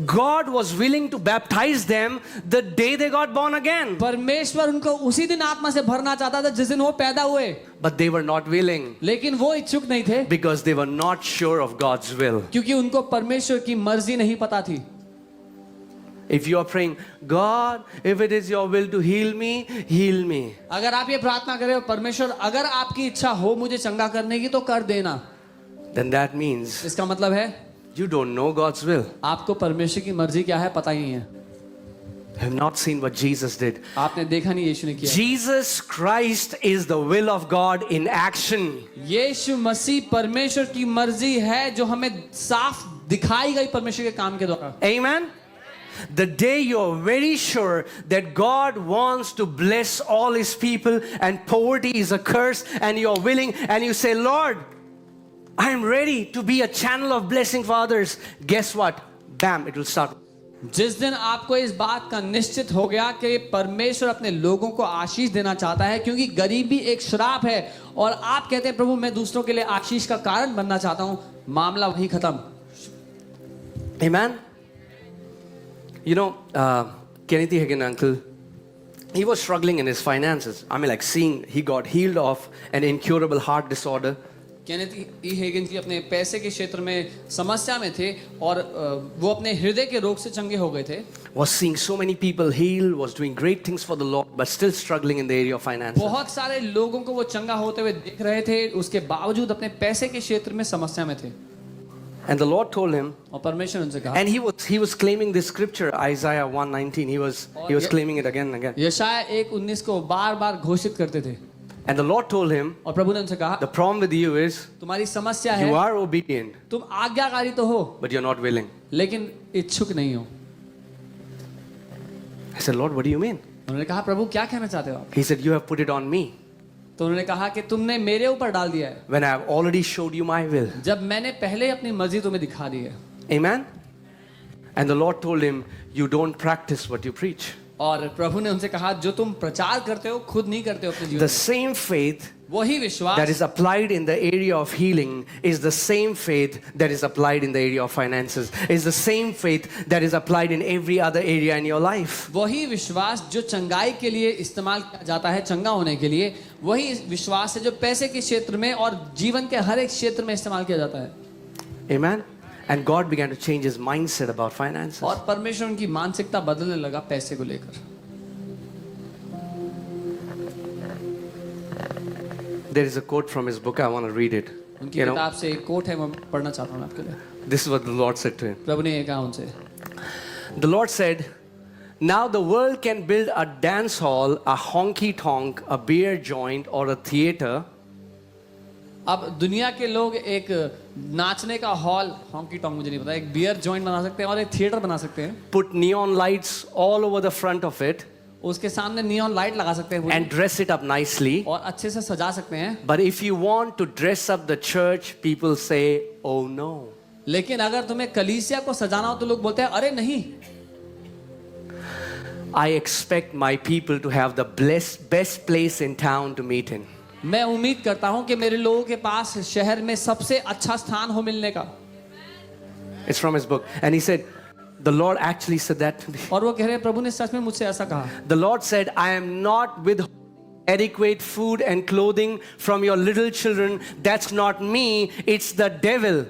Speaker 1: God was willing to baptize them the day they got born again.
Speaker 2: परमेश्वर उनको उसी दिन आत्मा से भरना चाहता था जिस दिन वो पैदा हुए,
Speaker 1: But they were not willing
Speaker 2: लेकिन वो इच्छुक नहीं थे
Speaker 1: because they were not sure of God's will.
Speaker 2: क्योंकि उनको परमेश्वर की मर्जी नहीं पता थी।
Speaker 1: If you are praying, God, if it is your will to heal me, heal me.
Speaker 2: अगर आप ये प्रार्थना करें, परमेश्वर अगर आपकी इच्छा हो मुझे चंगा करने की तो कर देना,
Speaker 1: Then that means
Speaker 2: इसका मतलब है
Speaker 1: you don't know God's will.
Speaker 2: आपको परमेश्वर की मर्जी क्या है पता ही नहीं है।
Speaker 1: You have not seen what Jesus did.
Speaker 2: आपने देखा नहीं यीशु ने किया।
Speaker 1: Jesus Christ is the will of God in action.
Speaker 2: यीशु मसीह परमेश्वर की मर्जी है जो हमें साफ दिखाई गई परमेश्वर के काम के द्वारा।
Speaker 1: Amen. The day you're very sure that God wants to bless all His people and poverty is a curse and you're willing and you say, Lord, I am ready to be a channel of blessing for others. Guess what? Bam, it will start.
Speaker 2: जिस दिन आपको इस बात का निश्चित हो गया कि परमेश्वर अपने लोगों को आशीष देना चाहता है, क्योंकि गरीबी एक श्राप है, और आप कहते हैं प्रभु मैं दूसरों के लिए आशीष का कारण बनना चाहता हूं, मामला वहीं खत्म।
Speaker 1: Amen. You know, Kenneth Hagin uncle, he was struggling in his finances. I mean, like seeing he got healed of an incurable heart disorder.
Speaker 2: Kenneth E Hagin ji अपने पैसे के क्षेत्र में समस्या में थे और वो अपने हृदय के रोग से चंगे हो गए थे।
Speaker 1: Was seeing so many people healed, was doing great things for the Lord, but still struggling in the area of finances.
Speaker 2: बहुत सारे लोगों को वो चंगा होते हुए देख रहे थे, उसके बावजूद अपने पैसे के क्षेत्र में समस्या में थे।
Speaker 1: And the Lord told him,
Speaker 2: और परमेश्वर उनसे कहा,
Speaker 1: and he was claiming this scripture, Isaiah 1:19. He was claiming it again and again.
Speaker 2: यशाया 1:19 को बार-बार घोषित करते थे।
Speaker 1: And the Lord told him,
Speaker 2: और प्रभु ने उनसे कहा,
Speaker 1: the problem with you is
Speaker 2: तुम्हारी समस्या है,
Speaker 1: you are obedient,
Speaker 2: तुम आज्ञाकारी तो हो
Speaker 1: but you're not willing.
Speaker 2: लेकिन इच्छुक नहीं हो।
Speaker 1: I said, Lord, what do you mean?
Speaker 2: उन्होंने कहा प्रभु क्या कहना चाहते हो आप?
Speaker 1: He said, you have put it on me
Speaker 2: तो उन्होंने कहा कि तुमने मेरे ऊपर डाल दिया है
Speaker 1: when I have already showed you my will.
Speaker 2: जब मैंने पहले अपनी मर्जी तुम्हें दिखा दी है।
Speaker 1: Amen. And the Lord told him, you don't practice what you preach.
Speaker 2: और प्रभु ने उनसे कहा जो तुम प्रचार करते हो खुद नहीं करते हो अपने जीवन
Speaker 1: The
Speaker 2: में।
Speaker 1: same faith
Speaker 2: वही विश्वास
Speaker 1: that is applied in the area of healing is the same faith that is applied in the area of finances, is the same faith that is applied in every other area in your life.
Speaker 2: वही विश्वास जो चंगाई के लिए इस्तेमाल किया जाता है, चंगा होने के लिए, वही विश्वास है जो पैसे के क्षेत्र में और जीवन के हर एक क्षेत्र में इस्तेमाल किया जाता है।
Speaker 1: Amen. And God began to change his mindset about finances.
Speaker 2: और परमेश्वर उनकी मानसिकता बदलने लगा पैसे को लेकर।
Speaker 1: There is a quote from his book. I want to read it.
Speaker 2: उनकी
Speaker 1: You know,
Speaker 2: किताब से एक कोट है, मैं पढ़ना चाहता हूँ आपके लिए।
Speaker 1: this is what the Lord said to him.
Speaker 2: प्रभु ने ये कहा उनसे,
Speaker 1: The Lord said, now the world can build a dance hall, a honky tonk, a beer joint, or a theater.
Speaker 2: अब दुनिया के लोग एक नाचने का हॉल, हॉकी टॉन्ग मुझे नहीं पता, एक बियर जॉइंट बना सकते हैं और एक थिएटर बना सकते हैं।
Speaker 1: Put neon lights all over the front of it
Speaker 2: उसके सामने नियॉन लाइट लगा सकते हैं पूरी,
Speaker 1: and dress it up nicely.
Speaker 2: और अच्छे से सजा सकते हैं।
Speaker 1: But if you want to dress up the church, people say, oh no.
Speaker 2: लेकिन अगर तुम्हें कलीसिया को सजाना हो तो लोग बोलते हैं अरे नहीं,
Speaker 1: I expect my people to have the best place in town to meet in.
Speaker 2: मैं उम्मीद करता हूं कि मेरे लोगों के पास शहर में सबसे अच्छा स्थान हो मिलने का।
Speaker 1: It's from his book. And he said, the Lord actually said that to me.
Speaker 2: और वो कह रहे हैं प्रभु ने सच में मुझसे ऐसा कहा।
Speaker 1: The Lord said, I am not with adequate food and clothing from your little children. That's not me, it's the devil.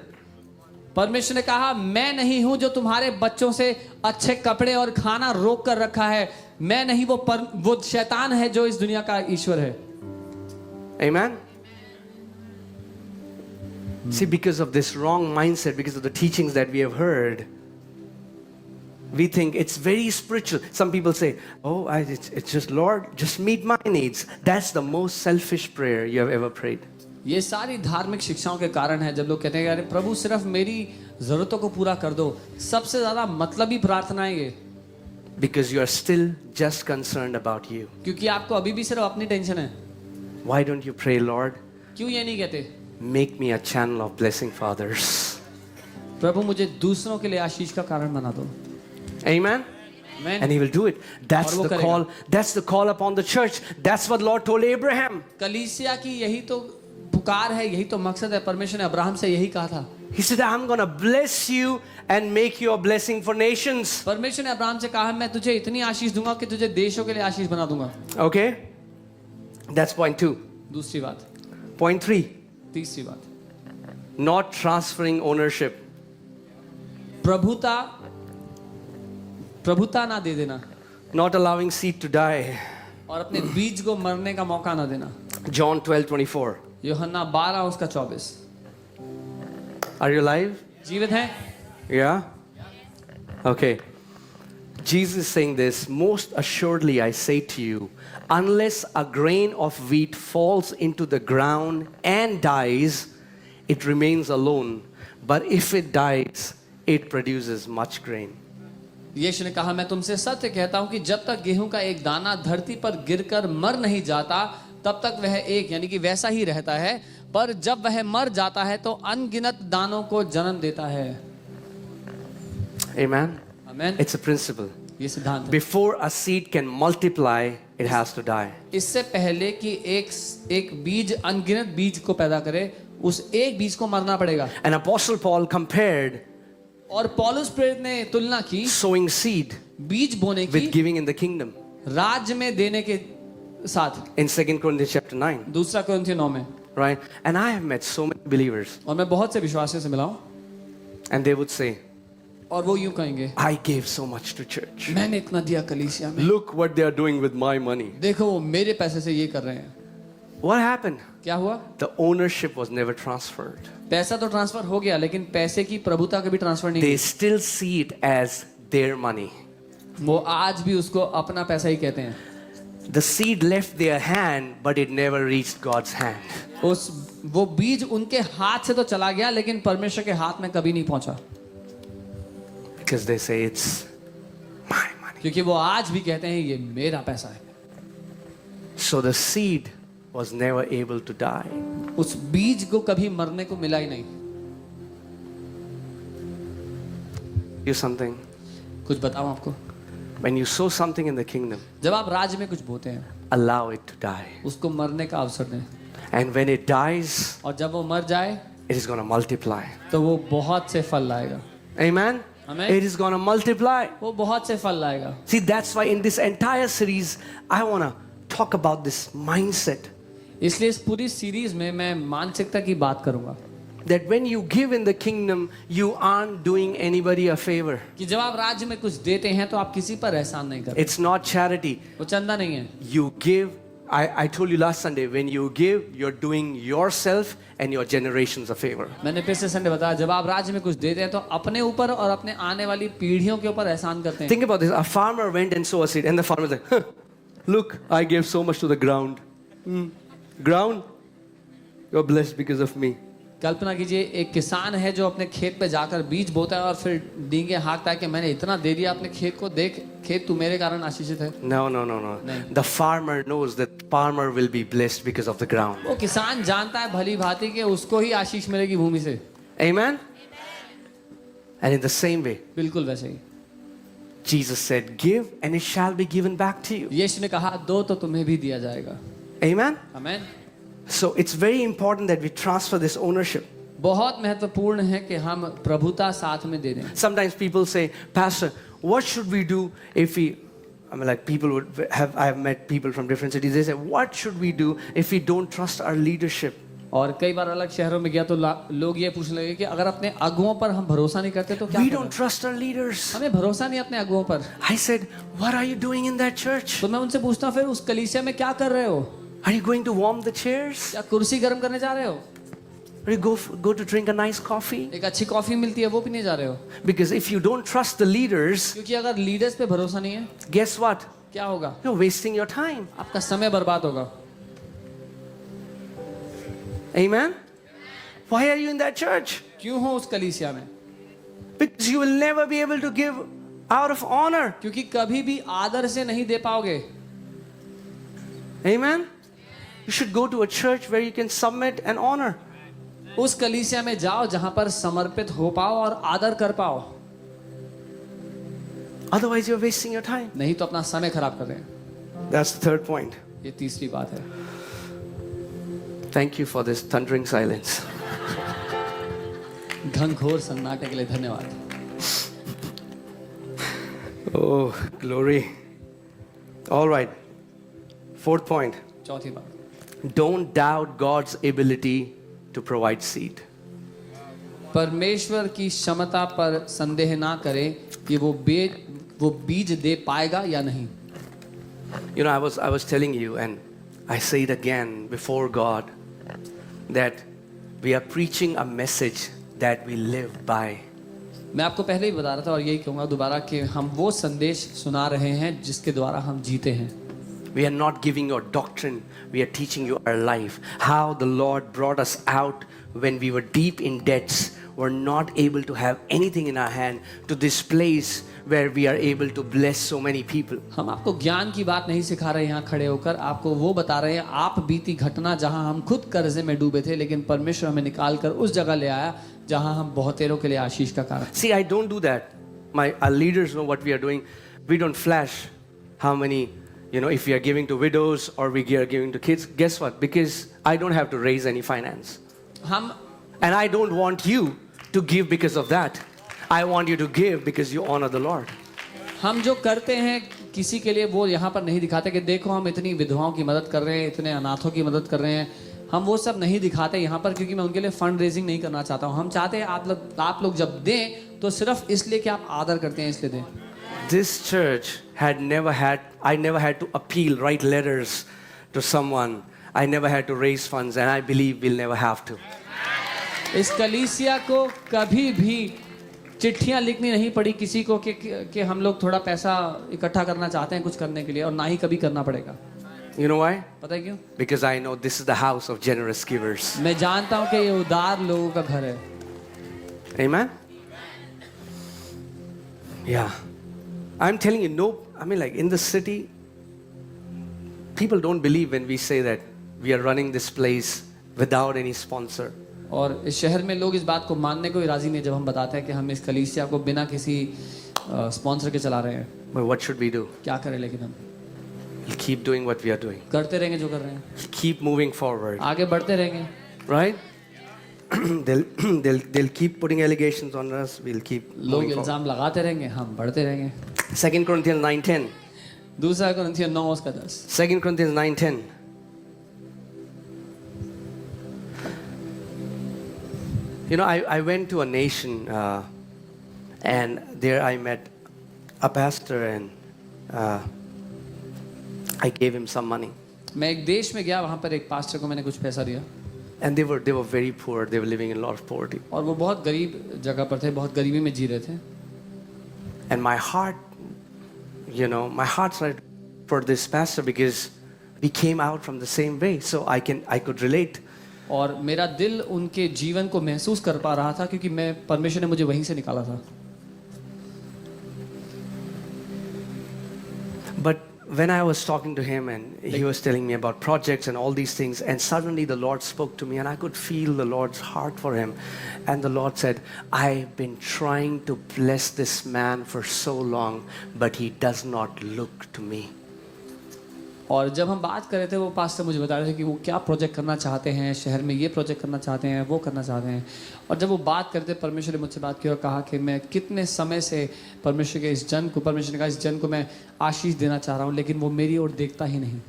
Speaker 2: परमेश्वर ने कहा मैं नहीं हूं जो तुम्हारे बच्चों से अच्छे कपड़े और खाना रोक कर रखा है, मैं नहीं, वो शैतान है जो इस दुनिया का ईश्वर है।
Speaker 1: Amen. See, because of this wrong mindset, because of the teachings that we have heard, we think it's very spiritual. Some people say, oh, it's just, Lord, just meet my needs. That's the most selfish prayer you have ever prayed.
Speaker 2: ये सारी धार्मिक शिक्षाओं के कारण है जब लोग कहते हैं अरे प्रभु सिर्फ मेरी जरूरतों को पूरा कर दो, सबसे ज्यादा मतलबी प्रार्थना है ये।
Speaker 1: Because you are still just concerned about you.
Speaker 2: क्योंकि आपको अभी भी सिर्फ अपनी टेंशन है।
Speaker 1: Why don't you pray, Lord,
Speaker 2: क्यों ये नहीं कहते
Speaker 1: make me a channel of blessing for others?
Speaker 2: प्रभु मुझे दूसरों के लिए आशीष का कारण बना दो।
Speaker 1: Amen.
Speaker 2: Amen.
Speaker 1: And he will do it. That's
Speaker 2: और वो
Speaker 1: the
Speaker 2: करेगा।
Speaker 1: call. That's the call upon the church. That's what Lord told Abraham.
Speaker 2: कलीसिया की यही तो पुकार है, यही तो मकसद है। परमेश्वर ने अब्राहम से यही कहा था।
Speaker 1: He said, I'm going to bless you and make you a blessing for nations.
Speaker 2: परमेश्वर ने अब्राहम से कहा मैं तुझे इतनी आशीष दूंगा कि तुझे देशों के लिए आशीष बना दूंगा।
Speaker 1: Okay? That's point 2.
Speaker 2: दूसरी बात।
Speaker 1: Point 3.
Speaker 2: तीसरी बात,
Speaker 1: Not transferring ownership.
Speaker 2: प्रभुता ना दे देना
Speaker 1: Not allowing seed to die.
Speaker 2: और अपने बीज को मरने का मौका ना देना।
Speaker 1: John 12:24.
Speaker 2: यूहन्ना 12:24।
Speaker 1: Are you alive?
Speaker 2: जीवित हैं?
Speaker 1: Yeah? Okay. Jesus is saying this, most assuredly I say to you, unless a grain of wheat falls into the ground and dies, it remains alone. But if it dies, it produces much grain.
Speaker 2: यीशु ने कहा मैं तुमसे सत्य कहता हूं कि जब तक गेहूं का एक दाना धरती पर गिरकर मर नहीं जाता तब तक वह एक यानी कि वैसा ही रहता है, पर जब वह मर जाता है तो अनगिनत दानों को जन्म देता है।
Speaker 1: Amen?
Speaker 2: आमीन।
Speaker 1: It's a principle.
Speaker 2: ये सिद्धांत है।
Speaker 1: Before a seed can multiply, it has to die.
Speaker 2: इससे पहले कि एक बीज अनगिनत बीज को पैदा करे, उस एक बीज को मरना पड़ेगा।
Speaker 1: And Apostle Paul compared
Speaker 2: और पौलुस प्रेरित ने तुलना की
Speaker 1: sowing seed
Speaker 2: बीज बोने
Speaker 1: with
Speaker 2: की
Speaker 1: giving in the kingdom
Speaker 2: राज्य में देने के साथ।
Speaker 1: in 2 Corinthians chapter 9.
Speaker 2: दूसरा कोरिन्थियों 9 में।
Speaker 1: Right? And I have met so many believers,
Speaker 2: और मैं बहुत से विश्वासियों से मिला हूं
Speaker 1: and they would say,
Speaker 2: और वो यूं कहेंगे
Speaker 1: I gave so much to church.
Speaker 2: मैंने इतना दिया कलीसिया में,
Speaker 1: Look what they are doing with my money.
Speaker 2: देखो वो मेरे पैसे से ये कर रहे हैं।
Speaker 1: What happened?
Speaker 2: क्या हुआ?
Speaker 1: The ownership was never transferred.
Speaker 2: पैसा तो ट्रांसफर हो गया लेकिन पैसे की प्रभुता कभी ट्रांसफर नहीं
Speaker 1: They
Speaker 2: हुई।
Speaker 1: still see it as their money.
Speaker 2: वो आज भी उसको अपना पैसा ही कहते हैं।
Speaker 1: The seed left their hand, but it never reached God's hand.
Speaker 2: वो बीज उनके हाथ से तो चला गया लेकिन परमेश्वर के हाथ में कभी नहीं पहुंचा,
Speaker 1: Because they say it's my money.
Speaker 2: क्योंकि वो आज भी कहते हैं ये मेरा पैसा है।
Speaker 1: So the seed was never able to die.
Speaker 2: उस बीज को कभी मरने को मिला ही नहीं।
Speaker 1: You something.
Speaker 2: कुछ बताऊं आपको,
Speaker 1: When you sow something in the kingdom,
Speaker 2: जब आप राज्य में कुछ बोते हैं
Speaker 1: allow it to die.
Speaker 2: उसको मरने का अवसर दें,
Speaker 1: And when it dies,
Speaker 2: और जब वो मर जाए
Speaker 1: it is going to multiply.
Speaker 2: तो वो बहुत से फल लाएगा।
Speaker 1: Amen?
Speaker 2: Amen.
Speaker 1: It is going to multiply.
Speaker 2: वो बहुत से फल लाएगा।
Speaker 1: See, that's why in this entire series, I want to talk about this mindset.
Speaker 2: इसलिए इस पूरी सीरीज में मैं मानसिकता की बात करूंगा
Speaker 1: That when you give in the kingdom, you aren't doing anybody a favor.
Speaker 2: कि जब आप राज्य में कुछ देते हैं तो आप किसी पर एहसान नहीं करते।
Speaker 1: It's not charity.
Speaker 2: वो चंदा नहीं है।
Speaker 1: You give. I told you last Sunday, when you give, you're doing yourself and your generations a favor.
Speaker 2: मैंने पिछले संडे बताया जब आप राज्य में कुछ देते हैं तो अपने ऊपर और अपने आने वाली पीढ़ियों के ऊपर एहसान करते हैं।
Speaker 1: Think about this. A farmer went and sowed a seed, and the farmer was like, huh, look, I gave so much to the ground. Ground, you're blessed because of me.
Speaker 2: कल्पना कीजिए एक किसान है जो अपने खेत पे जाकर बीज बोता है और फिर डींगे हाँकता है कि मैंने इतना दे दिया अपने खेत को, देख खेत तू मेरे कारण आशीषित है।
Speaker 1: No.
Speaker 2: नहीं।
Speaker 1: The farmer knows that farmer will be blessed because of the ground.
Speaker 2: वो किसान जानता है भली भांति कि उसको ही आशीष मिलेगी भूमि से।
Speaker 1: Amen? And in the same way,
Speaker 2: बिल्कुल वैसे ही
Speaker 1: Jesus said, give and it shall be given back to you.
Speaker 2: यीशु ने कहा दो तो तुम्हें भी दिया जाएगा.
Speaker 1: Amen?
Speaker 2: आमीन.
Speaker 1: So it's very important that we transfer this ownership.
Speaker 2: बहुत महत्वपूर्ण है कि हम प्रभुता साथ में दे दें.
Speaker 1: Sometimes people say, Pastor, what should we do if we, I mean, like people would have, I have met people from different cities, they say, what should we do if we don't trust our leadership?
Speaker 2: और कई बार अलग शहरों में गया तो लोग ये पूछने लगे कि अगर अपने अगुओं पर हम भरोसा नहीं करते तो क्या
Speaker 1: We
Speaker 2: करें?
Speaker 1: don't trust our leaders.
Speaker 2: हमें भरोसा नहीं अपने अगुओं पर.
Speaker 1: I said, what are you doing in that church?
Speaker 2: तो मैं उनसे पूछता हूँ फिर उस कलीसिया में क्या कर रहे हो?
Speaker 1: Are you going to warm the chairs?
Speaker 2: क्या कुर्सी गर्म करने जा रहे हो?
Speaker 1: Or you go to drink a nice coffee?
Speaker 2: एक अच्छी कॉफी मिलती है वो पीने जा रहे हो?
Speaker 1: Because if you don't trust the leaders,
Speaker 2: क्योंकि अगर लीडर्स पे भरोसा नहीं है
Speaker 1: guess what?
Speaker 2: क्या होगा?
Speaker 1: You're wasting your time.
Speaker 2: आपका समय बर्बाद होगा.
Speaker 1: Amen? Why are you in that church?
Speaker 2: क्यों हो उस कलीसिया में?
Speaker 1: Because you will never be able to give out of honor.
Speaker 2: क्योंकि कभी भी आदर से नहीं दे पाओगे.
Speaker 1: Amen? You should go to a church where you can submit and honor.
Speaker 2: उस कलीसिया में जाओ जहां पर समर्पित हो पाओ और आदर कर पाओ.
Speaker 1: Otherwise, you're wasting your time.
Speaker 2: नहीं तो अपना समय खराब कर रहे हैं.
Speaker 1: That's the third point.
Speaker 2: ये तीसरी बात है.
Speaker 1: Thank you for this thundering silence.
Speaker 2: घनघोर सन्नाटे के लिए धन्यवाद.
Speaker 1: Oh, glory. All right. Fourth point.
Speaker 2: चौथी बात.
Speaker 1: Don't doubt God's ability to provide seed.
Speaker 2: परमेश्वर की क्षमता पर संदेह ना करें कि वो बीज दे पाएगा या नहीं.
Speaker 1: You know, I was telling you, and I say it again before God, that we are preaching a message that we live by.
Speaker 2: मैं आपको पहले ही बता रहा था और यही कहूँगा दोबारा कि हम वो संदेश सुना रहे हैं जिसके द्वारा हम जीते हैं.
Speaker 1: We are not giving you a doctrine, we are teaching you our life. How the Lord brought us out when we were deep in debts, were not able to have anything in our hand, to this place where we are able to bless so many people.
Speaker 2: हम आपको ज्ञान की बात नहीं सिखा रहे हैं यहाँ खड़े होकर. आपको वो बता रहे हैं आप बीती घटना जहाँ हम खुद कर्जे में डूबे थे लेकिन परमेश्वर हमें निकाल कर उस जगह ले आया जहाँ हम बहुतेरों के लिए आशीष का कारण.
Speaker 1: See, I don't do that. Our leaders know what we are doing. We don't flash how many, if we are giving to widows or we are giving to kids. Guess what? Because I don't have to raise any finance. And I don't want you to give because of that. I want you to give because you honor the Lord.
Speaker 2: हम जो करते हैं किसी के लिए वो यहाँ पर नहीं दिखाते कि देखो हम इतनी विधवाओं की मदद कर रहे हैं, इतने अनाथों की मदद कर रहे हैं. हम वो सब नहीं दिखाते यहाँ पर क्योंकि मैं उनके लिए फंड रेजिंग नहीं करना चाहता हूँ. हम चाहते हैं आप लोग जब दें तो सिर्फ इसलिए कि आप आदर करते हैं इसलिए दें.
Speaker 1: This church I never had to appeal, write letters to someone. I never had to raise funds, and I believe we'll never have to.
Speaker 2: इस कलीसिया को कभी भी चिट्ठियां लिखनी नहीं पड़ी किसी को कि हम लोग थोड़ा पैसा इकट्ठा करना चाहते हैं कुछ करने के लिए, और ना ही कभी करना पड़ेगा.
Speaker 1: You know why?
Speaker 2: पता है क्यों?
Speaker 1: Because I know this is the house of generous givers.
Speaker 2: मैं जानता हूँ कि ये उदार लोगों का घर है.
Speaker 1: Amen? Yeah. I'm telling you, in the city, people don't believe when we say that we are running this place without any sponsor.
Speaker 2: और इस शहर में लोग इस बात को मानने को ही राजी नहीं जब हम बताते हैं कि हम इस कलीसिया को बिना किसी स्पॉन्सर के चला रहे हैं.
Speaker 1: But what should we do?
Speaker 2: क्या करें? लेकिन हम
Speaker 1: We'll keep doing what we are doing.
Speaker 2: करते रहेंगे जो कर रहे हैं.
Speaker 1: Keep moving forward.
Speaker 2: आगे बढ़ते रहेंगे.
Speaker 1: Right? they'll keep putting allegations on us. We'll keep
Speaker 2: लोग
Speaker 1: moving forward.
Speaker 2: इल्जाम लगाते रहेंगे, हम बढ़ते रहेंगे.
Speaker 1: 2 Corinthians 9:10.
Speaker 2: दूसरा कुरिन्थियों 9:10.
Speaker 1: 2 Corinthians 9:10. I went to a nation and there I met a pastor and I gave him some money.
Speaker 2: मैं एक देश में गया, वहाँ पर एक पास्टर को मैंने कुछ पैसा दिया.
Speaker 1: And they were very poor. They were living in a lot of poverty.
Speaker 2: और वो बहुत गरीब जगह पर थे, बहुत गरीबी में जी रहे थे.
Speaker 1: And my heart started for this pastor because we came out from the same way, so I could relate.
Speaker 2: और मेरा दिल उनके जीवन को महसूस कर पा रहा था क्योंकि परमेश्वर ने मुझे वहीं से निकाला था.
Speaker 1: when I was talking to him and he was telling me about projects and all these things, and suddenly the Lord spoke to me and I could feel the Lord's heart for him. And the Lord said, I've been trying to bless this man for so long, but he does not look to me.
Speaker 2: और जब हम बात कर रहे थे वो pastor मुझे बता रहे थे कि वो क्या प्रोजेक्ट करना चाहते हैं, शहर में ये प्रोजेक्ट करना चाहते हैं, वो करना चाहते हैं। और जब वो बात करते, परमेश्वर ने मुझसे बात की और कहा कि मैं कितने समय से परमेश्वर के इस जन को, परमेश्वर ने कहा इस जन को मैं आशीष देना चाह रहा हूँ, लेकिन वो मेरी ओर देखता ही नहीं।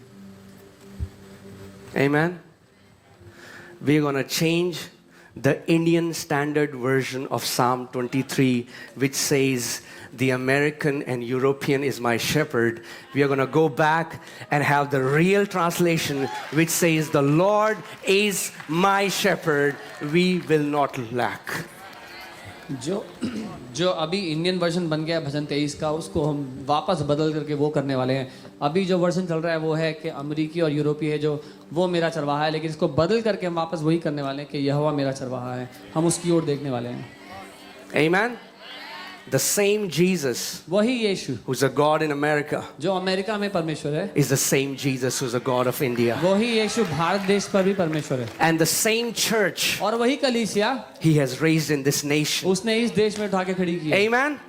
Speaker 1: Amen. We're going to change the Indian Standard Version of Psalm 23, which says, the American and European is my shepherd. We are going to go back and have the real translation, which says, the Lord is my shepherd. We will not lack.
Speaker 2: जो अभी Indian version बन गया भजन 23 का, उसको हम वापस बदल करके वो करने वाले हैं। अभी जो वर्जन चल रहा है वो है कि अमेरिकी और यूरोपीय है जो वो मेरा चरवाहा है, लेकिन इसको बदल करके हम वापस वही करने वाले हैं कि यहोवा मेरा चरवाहा है, हम उसकी ओर देखने वाले हैं।
Speaker 1: Amen. The same Jesus,
Speaker 2: वही यीशु
Speaker 1: who's a God in America,
Speaker 2: जो अमेरिका में परमेश्वर है,
Speaker 1: is the same Jesus who's a God of India.
Speaker 2: वही यीशु भारत देश पर भी परमेश्वर है।
Speaker 1: And the same church
Speaker 2: और वही कलीसिया
Speaker 1: he has raised in this nation.
Speaker 2: उसने इस देश में उठा के खड़ी की है।
Speaker 1: Amen.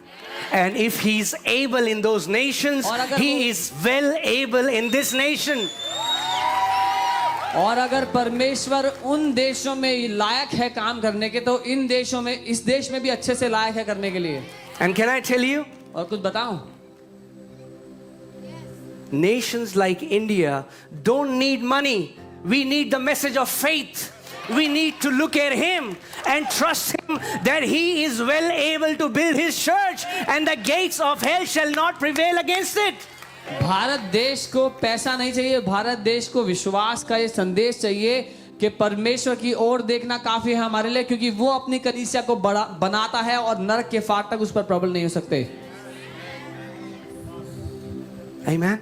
Speaker 1: And if he's able in those nations,
Speaker 2: और अगर
Speaker 1: he is well able in this nation.
Speaker 2: और अगर परमेश्वर उन देशों में लायक है काम करने के, तो इन देशों में, इस देश में भी अच्छे से लायक है करने के लिए।
Speaker 1: And can I tell you,
Speaker 2: और कुछ बताऊं,
Speaker 1: nations like India don't need money. We need the message of faith. We need to look at him and trust him that he is well able to build his church and the gates of hell shall not prevail against it.
Speaker 2: Bharat देश को पैसा नहीं चाहिए, भारत देश को विश्वास का ये संदेश चाहिए कि परमेश्वर की ओर देखना काफी है हमारे लिए, क्योंकि वो अपनी कलीसिया को बड़ा बनाता है और नरक के फाटक उस पर प्रबल नहीं हो सकते।
Speaker 1: Amen.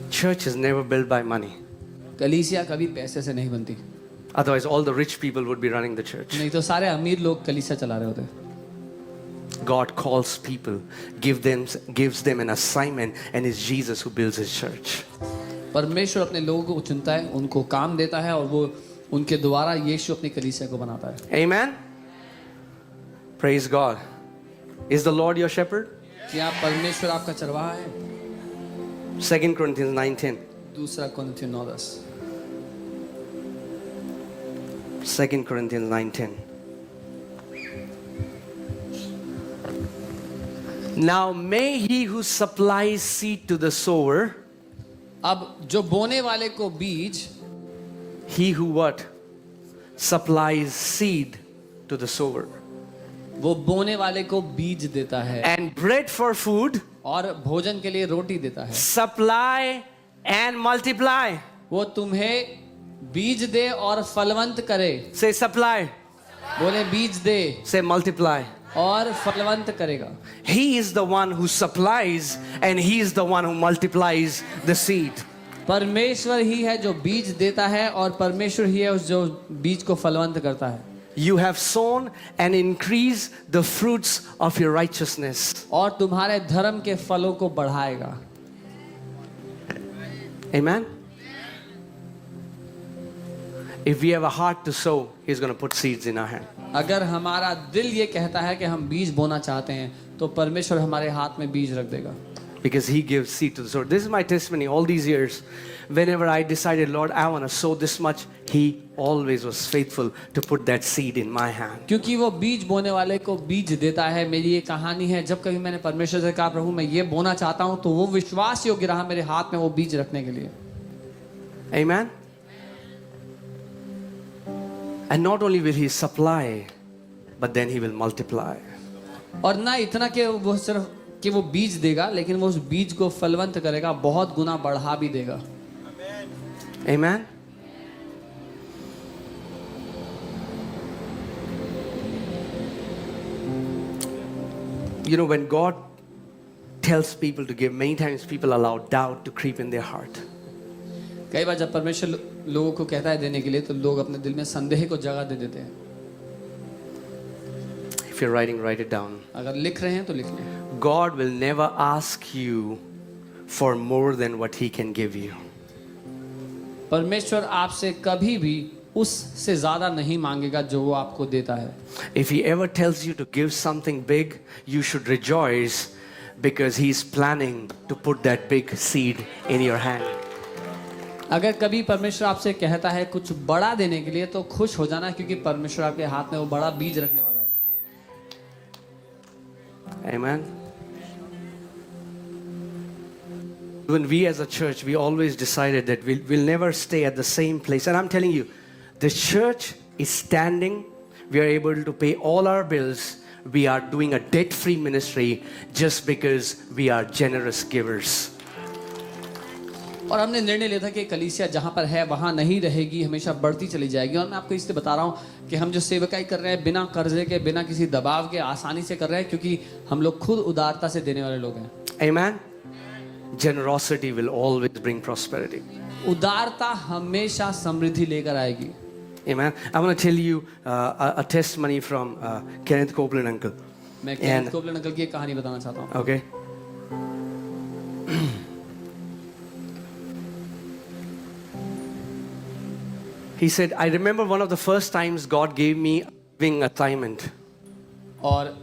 Speaker 1: Church is never built by money.
Speaker 2: कलीसिया कभी पैसे से नहीं बनती,
Speaker 1: Otherwise, all the rich people would be running the church.
Speaker 2: नहीं तो सारे अमीर लोग कलीसिया चला रहे होते।
Speaker 1: God calls people, gives them an assignment, and it's Jesus who builds his church.
Speaker 2: परमेश्वर अपने लोगों को चुनता है, उनको काम देता है और वो उनके द्वारा यीशु अपनी कलीसिया को बनाता है।
Speaker 1: Amen. Praise God. Is the Lord your shepherd?
Speaker 2: क्या परमेश्वर आपका चरवाहा है?
Speaker 1: 2 Corinthians 9:10.
Speaker 2: दूसरा कुरिन्थियों 9:10।
Speaker 1: 2 Corinthians 9:10. Now may he who supplies seed to the sower,
Speaker 2: अब जो बोने वाले को बीज,
Speaker 1: he who what? Supplies seed to the sower.
Speaker 2: वो बोने वाले को बीज देता है
Speaker 1: And bread for food,
Speaker 2: और भोजन के लिए रोटी देता है।
Speaker 1: supply and multiply.
Speaker 2: वो तुम्हें बीज दे और फलवंत करे।
Speaker 1: Say supply.
Speaker 2: बोले बीज दे
Speaker 1: Say multiply.
Speaker 2: और फलवंत करेगा।
Speaker 1: He is the one who supplies and he is the one who multiplies the seed.
Speaker 2: परमेश्वर ही है जो बीज देता है और परमेश्वर ही है उस जो बीज को फलवंत करता है।
Speaker 1: You have sown and increase the fruits of your righteousness.
Speaker 2: और तुम्हारे धर्म के फलों को बढ़ाएगा।
Speaker 1: Amen. If we have a heart to sow, he's going to put seeds in our hand.
Speaker 2: अगर हमारा दिल ये कहता है कि हम बीज बोना चाहते हैं, तो परमेश्वर हमारे हाथ में बीज रख देगा।
Speaker 1: Because he gives seed to the sower. This is my testimony all these years. Whenever I decided, Lord, I want to sow this much, he always was faithful to put that seed in my hand.
Speaker 2: क्योंकि वो बीज बोने वाले को बीज देता है। मेरी ये कहानी है, जब कभी मैंने परमेश्वर से कहा प्रभु मैं ये बोना चाहता हूँ, तो वो विश्वास योग्य रहा मेरे हाथ में वो बीज रखने के लिए।
Speaker 1: Amen. And not only will he supply, but then he will multiply.
Speaker 2: और ना इतना कि वो सिर्फ कि वो बीज देगा, लेकिन वो उस बीज को फलवंत करेगा, बहुत गुना बढ़ा भी देगा।
Speaker 1: Amen. You know, when God tells people to give, many times people allow doubt to creep in their heart.
Speaker 2: कई बार जब परमेश्वर लोगों को कहता है देने के लिए, तो लोग अपने दिल में संदेह को जगह दे देते हैं।
Speaker 1: If you're writing, write it down.
Speaker 2: अगर लिख रहे हैं तो लिख लें.
Speaker 1: God will never ask you for more than what He can give you.
Speaker 2: परमेश्वर आपसे कभी भी उससे ज्यादा नहीं मांगेगा जो वो आपको देता है.
Speaker 1: If He ever tells you to give something big, you should rejoice because He's planning to put that big seed in your hand.
Speaker 2: अगर कभी परमेश्वर आपसे कहता है कुछ बड़ा देने के लिए तो खुश हो जाना, क्योंकि परमेश्वर आपके हाथ में वो बड़ा बीज रखने वाला है.
Speaker 1: Amen. When we as a church, we always decided that we'll never stay at the same place. And I'm telling you, the church is standing. We are able to pay all our bills. We are doing a debt-free ministry just because we are generous givers.
Speaker 2: और हमने निर्णय लिया था कि कलीसिया जहाँ पर है वहाँ नहीं रहेगी, हमेशा बढ़ती चली जाएगी. और मैं आपको इसलिए बता रहा हूँ कि हम जो सेवकाई कर रहे हैं बिना कर्जे के, बिना किसी दबाव के, आसानी से कर रहे हैं, क्योंकि हम लोग खुद उदारता से देने वाले लोग हैं.
Speaker 1: Amen. Generosity will always bring prosperity.
Speaker 2: उदारता हमेशा समृद्धि लेकर आएगी.
Speaker 1: Amen. I want to tell you a testimony from Kenneth Copeland uncle.
Speaker 2: मैं केनेथ कोपलैंड अंकल की एक कहानी बताना चाहता हूँ.
Speaker 1: Okay. He said, I remember one of the first times God gave me a giving assignment.
Speaker 2: और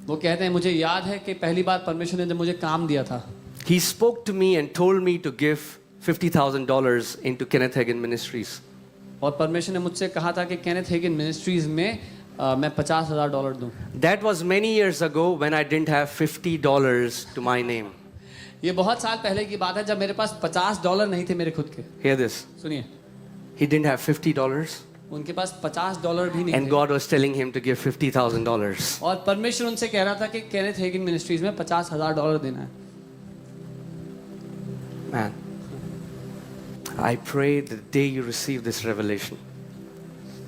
Speaker 2: वो कहते हैं मुझे याद है कि पहली बार परमेश्वर ने जब मुझे काम दिया था,
Speaker 1: He spoke to me and told me to give $50,000 into Kenneth Hagin Ministries.
Speaker 2: और परमेश्वर ने मुझसे कहा था कि केनेथ हेगिन मिनिस्ट्रीज में मैं $50,000 दूं.
Speaker 1: That was many years ago when I didn't have $50 to my name.
Speaker 2: ये बहुत साल पहले की बात है जब मेरे पास $50 नहीं थे मेरे खुद के.
Speaker 1: Hear this.
Speaker 2: सुनिए,
Speaker 1: He didn't have $50
Speaker 2: उनके पास $50 भी नहीं
Speaker 1: and
Speaker 2: थे.
Speaker 1: God was telling him to give $50,000.
Speaker 2: और परमेश्वर उनसे कह रहा था कि केनेथ हेगिन मिनिस्ट्रीज में $50,000 देना है.
Speaker 1: Man, I pray the day you receive this revelation,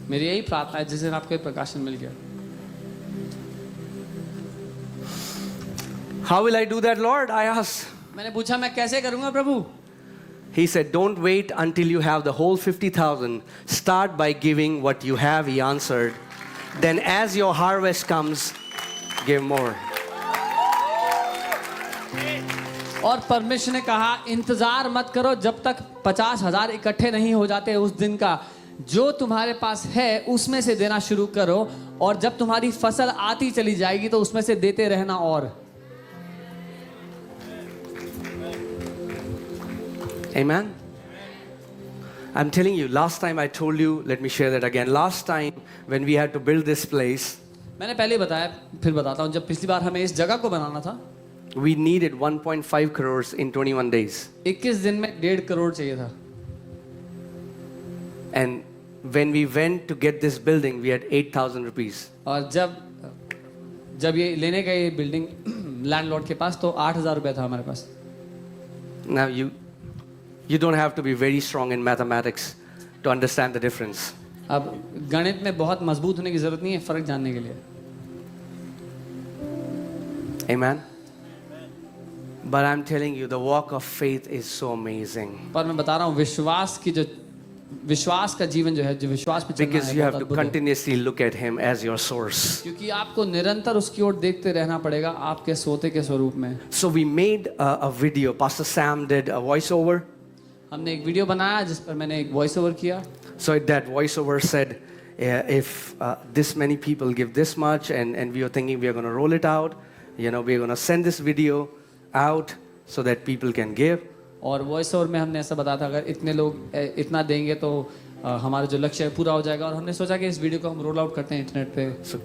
Speaker 2: मेरी यही प्रार्थना है जिस दिन आपको ये प्रकाशन मिल गया.
Speaker 1: how will I do that, Lord? I asked.
Speaker 2: मैंने पूछा मैं कैसे करूंगा प्रभु.
Speaker 1: He said, don't wait until you have the whole 50,000. Start by giving what you have, he answered. Then as your harvest comes, give more.
Speaker 2: और परमेश्वर ने कहा इंतजार मत करो जब तक 50,000 इकट्ठे नहीं हो जाते उस दिन का. जो तुम्हारे पास है उसमें से देना शुरू करो, और जब तुम्हारी फसल आती चली जाएगी तो उसमें से देते रहना. और
Speaker 1: Amen. I'm telling you, last time I told you, let me share that again. Last time when we had to build this place,
Speaker 2: मैंने पहले बताया फिर बताता हूँ, जब पिछली बार हमें इस जगह को बनाना था
Speaker 1: we needed 1.5 crores in 21 days.
Speaker 2: 21 दिन में 1.5 करोड़ चाहिए था.
Speaker 1: And when we went to get this building, we had 8,000 rupees.
Speaker 2: और जब ये लेने गए ये बिल्डिंग लैंडलॉर्ड के पास तो 8,000 रुपये था हमारे पास.
Speaker 1: Now you don't have to be very strong in mathematics to understand the difference.
Speaker 2: अब गणित में बहुत मजबूत होने की जरूरत नहीं है फर्क जानने के लिए.
Speaker 1: Amen. But I'm telling you, the walk of faith is so amazing.
Speaker 2: पर मैं बता रहा हूँ विश्वास का जीवन जो है, जो विश्वास पे चलना
Speaker 1: Because
Speaker 2: है,
Speaker 1: you have
Speaker 2: बहुत
Speaker 1: to
Speaker 2: अद्भुत है.
Speaker 1: continuously look at Him as your source.
Speaker 2: क्योंकि आपको निरंतर उसकी ओर देखते रहना पड़ेगा आपके सोते के स्वरूप में.
Speaker 1: So we made a video. Pastor Sam did a voiceover.
Speaker 2: हमने एक वीडियो बनाया जिस पर मैंने एक वॉइस ओवर किया.
Speaker 1: So that voiceover said, if this many people give this much, and we are thinking we are going to roll it out, we are going to send this video out so that people can give.
Speaker 2: और voice over में हमने ऐसा बताया था अगर इतने लोग इतना देंगे तो हमारा जो लक्ष्य है पूरा हो जाएगा. और हमने सोचा कि इस वीडियो को हम रोल आउट करते हैं इंटरनेट पे.
Speaker 1: So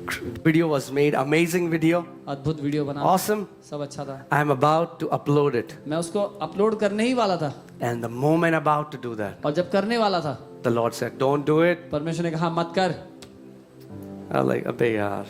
Speaker 1: video was made, amazing video,
Speaker 2: अद्भुत वीडियो बना,
Speaker 1: awesome.
Speaker 2: सब अच्छा था.
Speaker 1: I'm about to upload it.
Speaker 2: मैं उसको अपलोड करने ही वाला था.
Speaker 1: And the moment about to do that,
Speaker 2: और जब करने वाला था
Speaker 1: the Lord said, don't do it.
Speaker 2: परमेश्वर ने कहा मत कर.
Speaker 1: I was like, abbe yaar.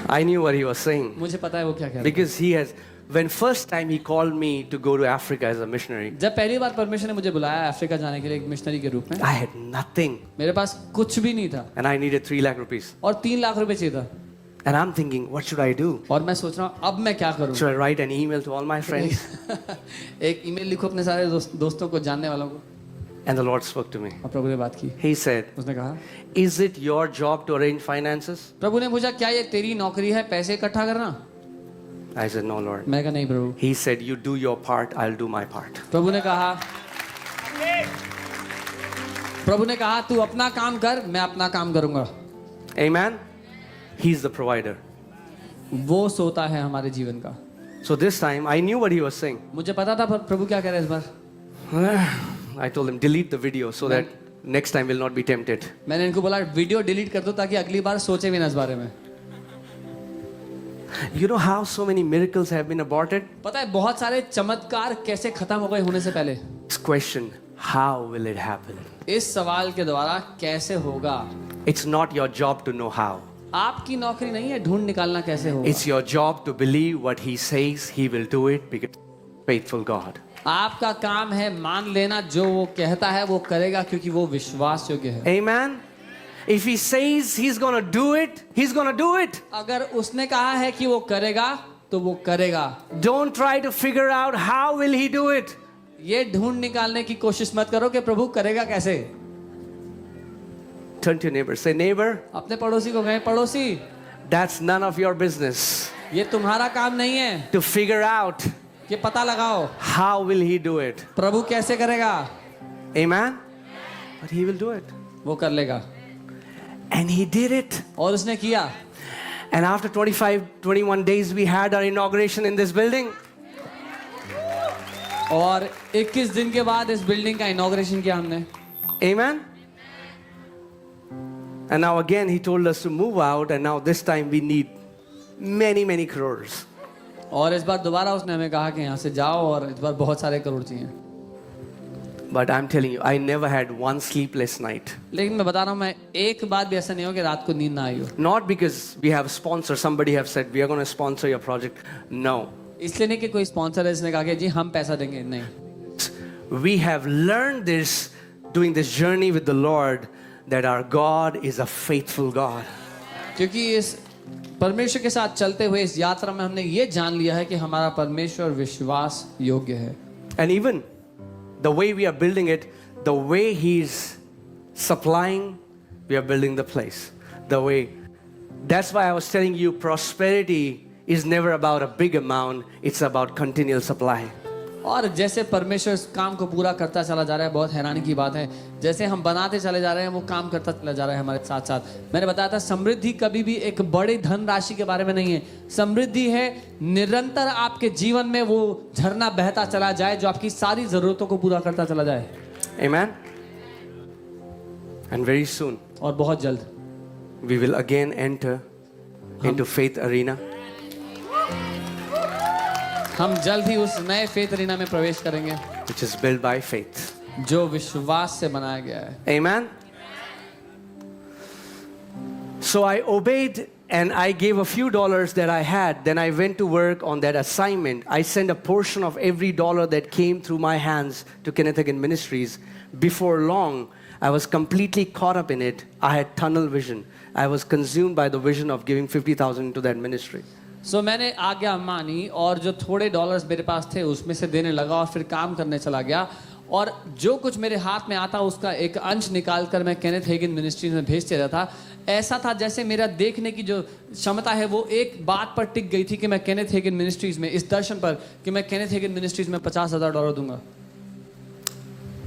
Speaker 1: I knew what he was saying.
Speaker 2: मुझे पता है वो क्या कह रहा है.
Speaker 1: Because when first time he called me to go to Africa as a missionary,
Speaker 2: जब पहली बार परमेश्वर ने मुझे बुलाया अफ्रीका जाने के लिए एक मिशनरी के रूप में,
Speaker 1: I had nothing.
Speaker 2: मेरे पास कुछ भी नहीं था.
Speaker 1: And I needed 3 lakh rupees.
Speaker 2: और 3 लाख रुपए चाहिए था.
Speaker 1: And I'm thinking, what should I do?
Speaker 2: और मैं सोच रहा हूँ अब मैं क्या करूँ.
Speaker 1: Should I write an email to all my friends?
Speaker 2: एक ईमेल लिखो अपने सारे दोस्तों को, जानने वालों को.
Speaker 1: And the Lord spoke to me.
Speaker 2: और प्रभु ने बात की,
Speaker 1: He said,
Speaker 2: उसने कहा,
Speaker 1: is it your job to arrange finances?
Speaker 2: प्रभु ने पूछा क्या ये तेरी नौकरी है पैसे इकट्ठा करना?
Speaker 1: I said, no, Lord.
Speaker 2: मैं कहा नहीं प्रभु।
Speaker 1: He said, you do your part, I'll do my part.
Speaker 2: प्रभु ने कहा तू अपना काम कर, मैं अपना काम करूंगा।
Speaker 1: Amen? He's the provider.
Speaker 2: वो सोता है हमारे जीवन का।
Speaker 1: So this time, I knew what he was saying.
Speaker 2: मुझे पता था प्रभु क्या कह रहे हैं इस बार।
Speaker 1: I told him, delete the video so that next time we'll not be tempted.
Speaker 2: मैंने इनको बोला वीडियो डिलीट कर दो ताकि अगली बार सोचे भी ना इस बारे में।
Speaker 1: You know how so many miracles have been aborted?
Speaker 2: पता है बहुत सारे चमत्कार कैसे खत्म हो गए होने से पहले।
Speaker 1: This question, how will it happen?
Speaker 2: इस सवाल के द्वारा कैसे होगा?
Speaker 1: It's not your job to know how.
Speaker 2: आपकी नौकरी नहीं है ढूंढ निकालना कैसे होगा।
Speaker 1: It's your job to believe what he says he will do it because faithful God.
Speaker 2: आपका काम है मान लेना जो वो कहता है वो करेगा क्योंकि वो विश्वास योग्य है।
Speaker 1: Amen? If he says he's going to do it, he's going to do it.
Speaker 2: अगर उसने कहा है कि वो करेगा तो वो करेगा।
Speaker 1: Don't try to figure out how will he do it.
Speaker 2: ये ढूंढ निकालने की कोशिश मत करो कि प्रभु करेगा कैसे।
Speaker 1: Turn to your neighbor. Say, neighbor,
Speaker 2: अपने पड़ोसी को कहें पड़ोसी
Speaker 1: that's none of your business
Speaker 2: ये तुम्हारा काम नहीं है
Speaker 1: to figure out
Speaker 2: कि पता लगाओ
Speaker 1: how will he do it.
Speaker 2: प्रभु कैसे करेगा।
Speaker 1: Amen? But he will do it.
Speaker 2: वो कर लेगा।
Speaker 1: And he did it.
Speaker 2: और उसने किया।
Speaker 1: And after 21 days, we had our inauguration in this building.
Speaker 2: और 21 दिन के बाद इस बिल्डिंग का इनॉग्रेशन किया हमने।
Speaker 1: Amen? And now again, he told us to move out, and now this time we need many, many crores.
Speaker 2: और इस बार दोबारा उसने हमें कहा कि यहाँ से जाओ और इस बार बहुत सारे करोड़ चाहिए।
Speaker 1: But I'm telling you, I never had one sleepless night.
Speaker 2: लेकिन मैं बता रहा हूँ मैं एक बार भी ऐसा नहीं हो कि रात को नींद ना आई हो।
Speaker 1: Not because we have sponsors, somebody have said, we are going to sponsor your project. No.
Speaker 2: इसलिए नहीं कि कोई स्पॉन्सर है इसने कहा कि जी हम पैसा देंगे, नहीं।
Speaker 1: We have learned this doing this journey with the Lord that our God is a faithful God.
Speaker 2: क्योंकि इस परमेश्वर के साथ चलते हुए इस यात्रा में हमने ये जान लिया है कि हमारा परमेश्वर विश्वास योग्य है।
Speaker 1: And even the way we are building it, the way He's supplying, we are building the place. The way. That's why I was telling you, prosperity is never about a big amount, it's about continual supply.
Speaker 2: और जैसे परमेश्वर इस काम को पूरा करता चला जा रहा है, बहुत हैरानी की बात है, जैसे हम बनाते चले जा रहे हैं वो काम करता चला जा रहा है हमारे साथ साथ। मैंने बताया था समृद्धि कभी भी एक बड़ी धन राशि के बारे में नहीं है। समृद्धि है निरंतर आपके जीवन में वो झरना बहता चला जाए जो आपकी सारी जरूरतों को पूरा करता चला जाए।
Speaker 1: Amen? And very soon,
Speaker 2: और बहुत जल्द
Speaker 1: we will again enter into faith arena.
Speaker 2: हम जल्द ही उस नए फेथ अरीना में प्रवेश करेंगे
Speaker 1: Which is built by faith.
Speaker 2: जो विश्वास से बनाया गया है।
Speaker 1: Amen? So I obeyed and I gave a few dollars that I had. Then I went to work on that assignment. I sent a portion of every dollar that came through my hands to Kenneth Hagin Ministries. Before long, I was completely caught up in it. I had tunnel vision. I was consumed by the vision of giving 50,000 to that ministry.
Speaker 2: सो मैंने आज्ञा मानी और जो थोड़े dollars मेरे पास थे उसमें से देने लगा और फिर काम करने चला गया और जो कुछ मेरे हाथ में आता उसका एक अंश निकाल कर मैं केनेथ हेगिन मिनिस्ट्रीज में भेजते रहता। ऐसा था जैसे मेरा देखने की जो क्षमता है वो एक बात पर टिक गई थी कि मैं केनेथ हेगिन मिनिस्ट्रीज में इस दर्शन पर कि मैं केनेथ हेगिन मिनिस्ट्रीज में $50,000 दूंगा।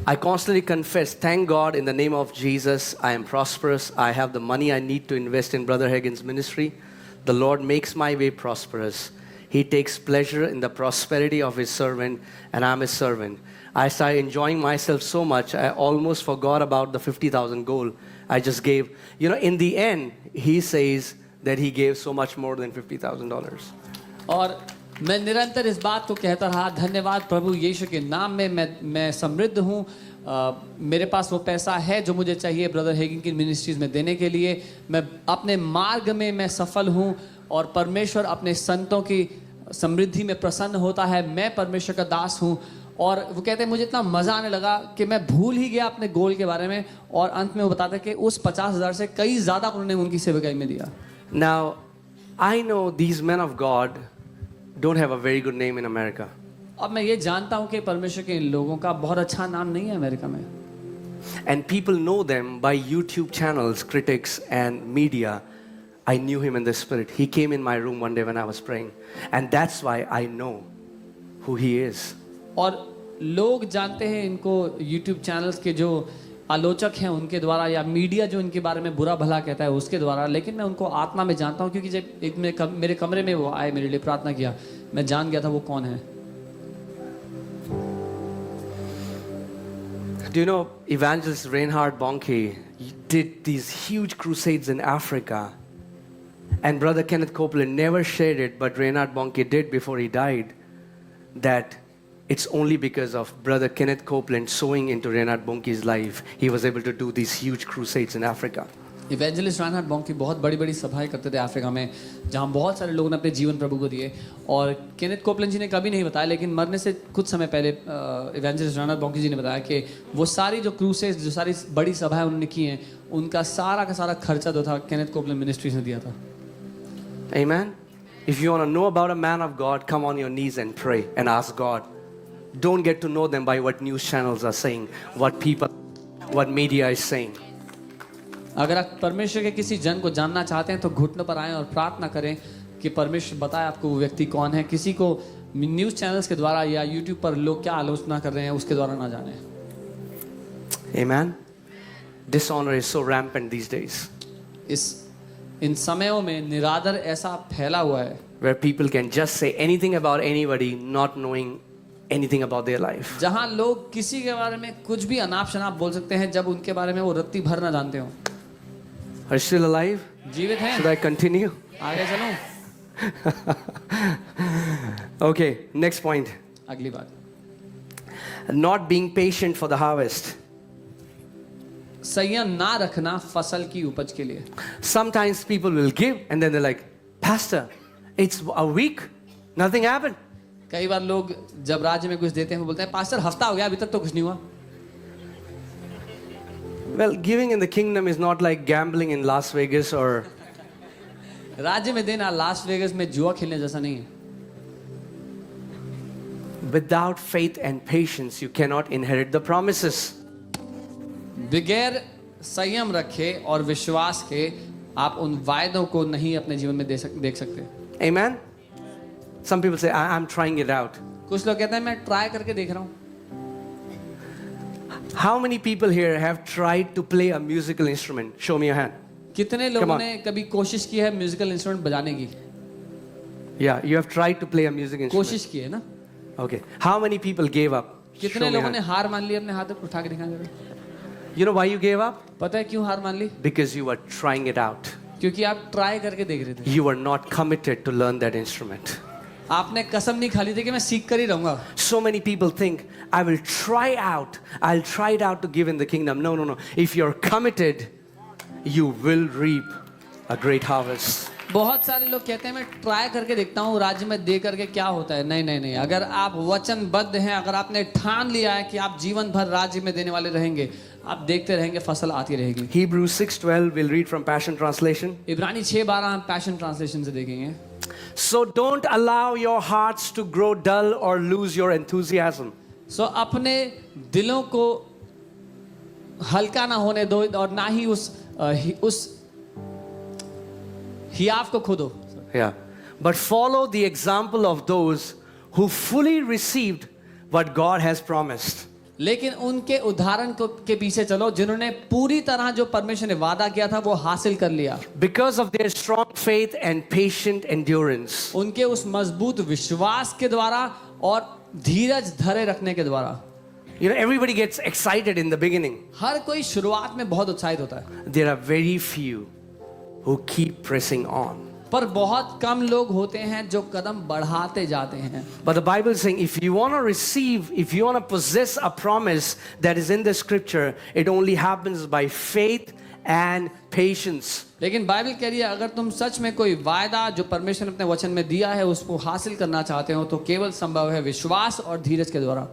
Speaker 1: I constantly confess, thank God in the name of Jesus, I am prosperous. I have the money I need to invest in Brother Hagin's ministry. The Lord makes my way prosperous. He takes pleasure in the prosperity of His servant, and I'm His servant. I started enjoying myself so much, I almost forgot about the 50,000 goal I just gave. You know, in the end, He says that He gave so much more than $50,000.
Speaker 2: और मैं निरंतर इस बात को कहता रहा, धन्यवाद प्रभु यीशु के नाम में मैं समृद्ध हूँ। मेरे पास वो पैसा है जो मुझे चाहिए ब्रदर हेगिन की मिनिस्ट्रीज में देने के लिए। मैं अपने मार्ग में मैं सफल हूँ और परमेश्वर अपने संतों की समृद्धि में प्रसन्न होता है। मैं परमेश्वर का दास हूँ। और वो कहते हैं मुझे इतना मज़ा आने लगा कि मैं भूल ही गया अपने गोल के बारे में और अंत में वो बताते कि उस 50,000 से कई ज़्यादा उन्होंने उनकी सेवकाई में दिया।
Speaker 1: Now, I know these men of God don't have a very good name in America.
Speaker 2: अब मैं ये जानता हूँ कि परमेश्वर के इन लोगों का बहुत अच्छा नाम नहीं है अमेरिका में।
Speaker 1: And people know them by YouTube channels, critics, and media. I knew him in the spirit. He came in my room one day when I was praying. And that's why I know who he is.
Speaker 2: और लोग जानते हैं इनको YouTube channels के जो आलोचक हैं उनके द्वारा, या मीडिया जो इनके बारे में बुरा भला कहता है उसके द्वारा, लेकिन मैं उनको आत्मा में जानता हूँ, क्योंकि जब एक मेरे कमरे में वो आए, मेरे लिए प्रार्थना किया, मैं जान गया था वो कौन है.
Speaker 1: Do you know evangelist Reinhard Bonnke did these huge crusades in Africa? And Brother Kenneth Copeland never shared it, but Reinhard Bonnke did before he died, that it's only because of Brother Kenneth Copeland sowing into Reinhard Bonnke's life, he was able to do these huge crusades in Africa.
Speaker 2: Evangelist Reinhard Bonnke बहुत बड़ी बड़ी सभाएं करते थे Africa में, जहां बहुत सारे लोगों ने अपने जीवन प्रभु को दिए. और केनेथ कोपलैंड जी ने कभी नहीं बताया, लेकिन मरने से कुछ समय पहले इवेंजलिस्ट राइनहार्ड बॉन्के जी ने बताया कि वो सारी जो क्रूसेज, जो सारी बड़ी सभाएं उन्होंने की हैं, उनका सारा का सारा खर्चा जो था केनेथ कोपलैंड मिनिस्ट्रीज ने दिया था.
Speaker 1: Amen. If you want to know about a man of God, come on your knees and pray and ask God. Don't get to know them by what news channels are saying, what media is saying.
Speaker 2: अगर आप परमेश्वर के किसी जन को जानना चाहते हैं तो घुटनों पर आएं और प्रार्थना करें कि परमेश्वर बताए आपको वो व्यक्ति कौन है. किसी को न्यूज़ चैनल्स के द्वारा या यूट्यूब पर लोग क्या आलोचना कर रहे हैं उसके द्वारा ना जाने.
Speaker 1: Amen. Dishonor is so rampant these days.
Speaker 2: इन समयों में निरादर ऐसा फैला हुआ है,
Speaker 1: where people can just say anything about anybody, not knowing anything about their life.
Speaker 2: जहां लोग किसी के बारे में कुछ भी अनाप शनाप बोल सकते हैं जब उनके बारे में वो रत्ती भर ना जानते हो.
Speaker 1: Are you still alive?
Speaker 2: जीवित हैं?
Speaker 1: Should I continue?
Speaker 2: आगे चलूं?
Speaker 1: Okay, next point.
Speaker 2: अगली बात,
Speaker 1: Not being patient for the harvest.
Speaker 2: संयम ना रखना फसल की उपज के लिए.
Speaker 1: Sometimes people will give and then they're like, Pastor, it's a week, nothing happened.
Speaker 2: कई बार लोग जब राज्य में कुछ देते हैं वो बोलते हैं पास्टर हफ्ता हो गया अभी तक तो कुछ नहीं हुआ.
Speaker 1: Well, giving in the kingdom is not like gambling in Las Vegas or
Speaker 2: राज्य में देना लास वेगस में जुआ खेलने जैसा नहीं है.
Speaker 1: without faith and patience you cannot inherit the promises.
Speaker 2: बगैर संयम रखे और विश्वास के आप उन वायदों को नहीं अपने जीवन में देख सकते.
Speaker 1: Amen. Some people say I'm trying it out.
Speaker 2: कुछ लोग कहते हैं मैं ट्राई करके देख रहा हूँ.
Speaker 1: How many people here have tried to play a musical instrument? Show me your hand.
Speaker 2: कितने लोगों ने कभी कोशिश की है म्यूजिकल इंस्ट्रूमेंट बजाने की?
Speaker 1: Yeah, you have tried to play a music instrument.
Speaker 2: कोशिश की है ना?
Speaker 1: Okay. How many people gave up? Show
Speaker 2: कितने
Speaker 1: me
Speaker 2: लोगों ने
Speaker 1: hand.
Speaker 2: हार मान ली? अपने हाथ उठा के दिखा जरा.
Speaker 1: You know why you gave up?
Speaker 2: पता है क्यों हार मान ली?
Speaker 1: Because you were trying it out.
Speaker 2: क्योंकि आप ट्राई करके देख रहे थे.
Speaker 1: You were not committed to learn that instrument.
Speaker 2: आपने कसम नहीं खा ली थी कि मैं सीख कर ही रहूंगा.
Speaker 1: So many people think, I will try out. I'll try it out to give in the kingdom. No, no, no. If you're committed, you will reap a great harvest.
Speaker 2: बहुत सारे लोग कहते हैं मैं ट्राई करके देखता हूँ राज्य में दे करके क्या होता है. नहीं नहीं नहीं, अगर आप वचनबद्ध हैं, अगर आपने ठान लिया है कि आप जीवन भर राज्य में देने वाले रहेंगे, आप देखते रहेंगे फसल आती रहेगी.
Speaker 1: Hebrews 6:12 we'll read from Passion Translation.
Speaker 2: इब्रानी 6:12 हम पैशन ट्रांसलेशन से देखेंगे.
Speaker 1: So don't allow your hearts to grow dull or lose your enthusiasm.
Speaker 2: So अपने दिलों को हल्का ना होने दो और ना ही उस हियाव को खो दो.
Speaker 1: Yeah. But follow the example of those who fully received what God has promised.
Speaker 2: लेकिन उनके उदाहरण के पीछे चलो जिन्होंने पूरी तरह जो परमेश्वर ने वादा किया था वो हासिल कर लिया.
Speaker 1: Because of their strong faith and patient endurance.
Speaker 2: उनके उस मजबूत विश्वास के द्वारा और धीरज धरे रखने के द्वारा.
Speaker 1: You know, everybody gets excited in the beginning.
Speaker 2: हर कोई शुरुआत में बहुत उत्साहित होता है.
Speaker 1: There are very few who keep pressing on.
Speaker 2: पर बहुत कम लोग होते हैं जो कदम बढ़ाते जाते हैं.
Speaker 1: But the Bible is saying if you want to receive, if you want to possess a promise that is in the scripture, it only happens by faith and patience.
Speaker 2: लेकिन बाइबल कह रही है अगर तुम सच में कोई वायदा जो परमेश्वर ने अपने वचन में दिया है उसको हासिल करना चाहते हो तो केवल संभव है विश्वास और धीरज के द्वारा.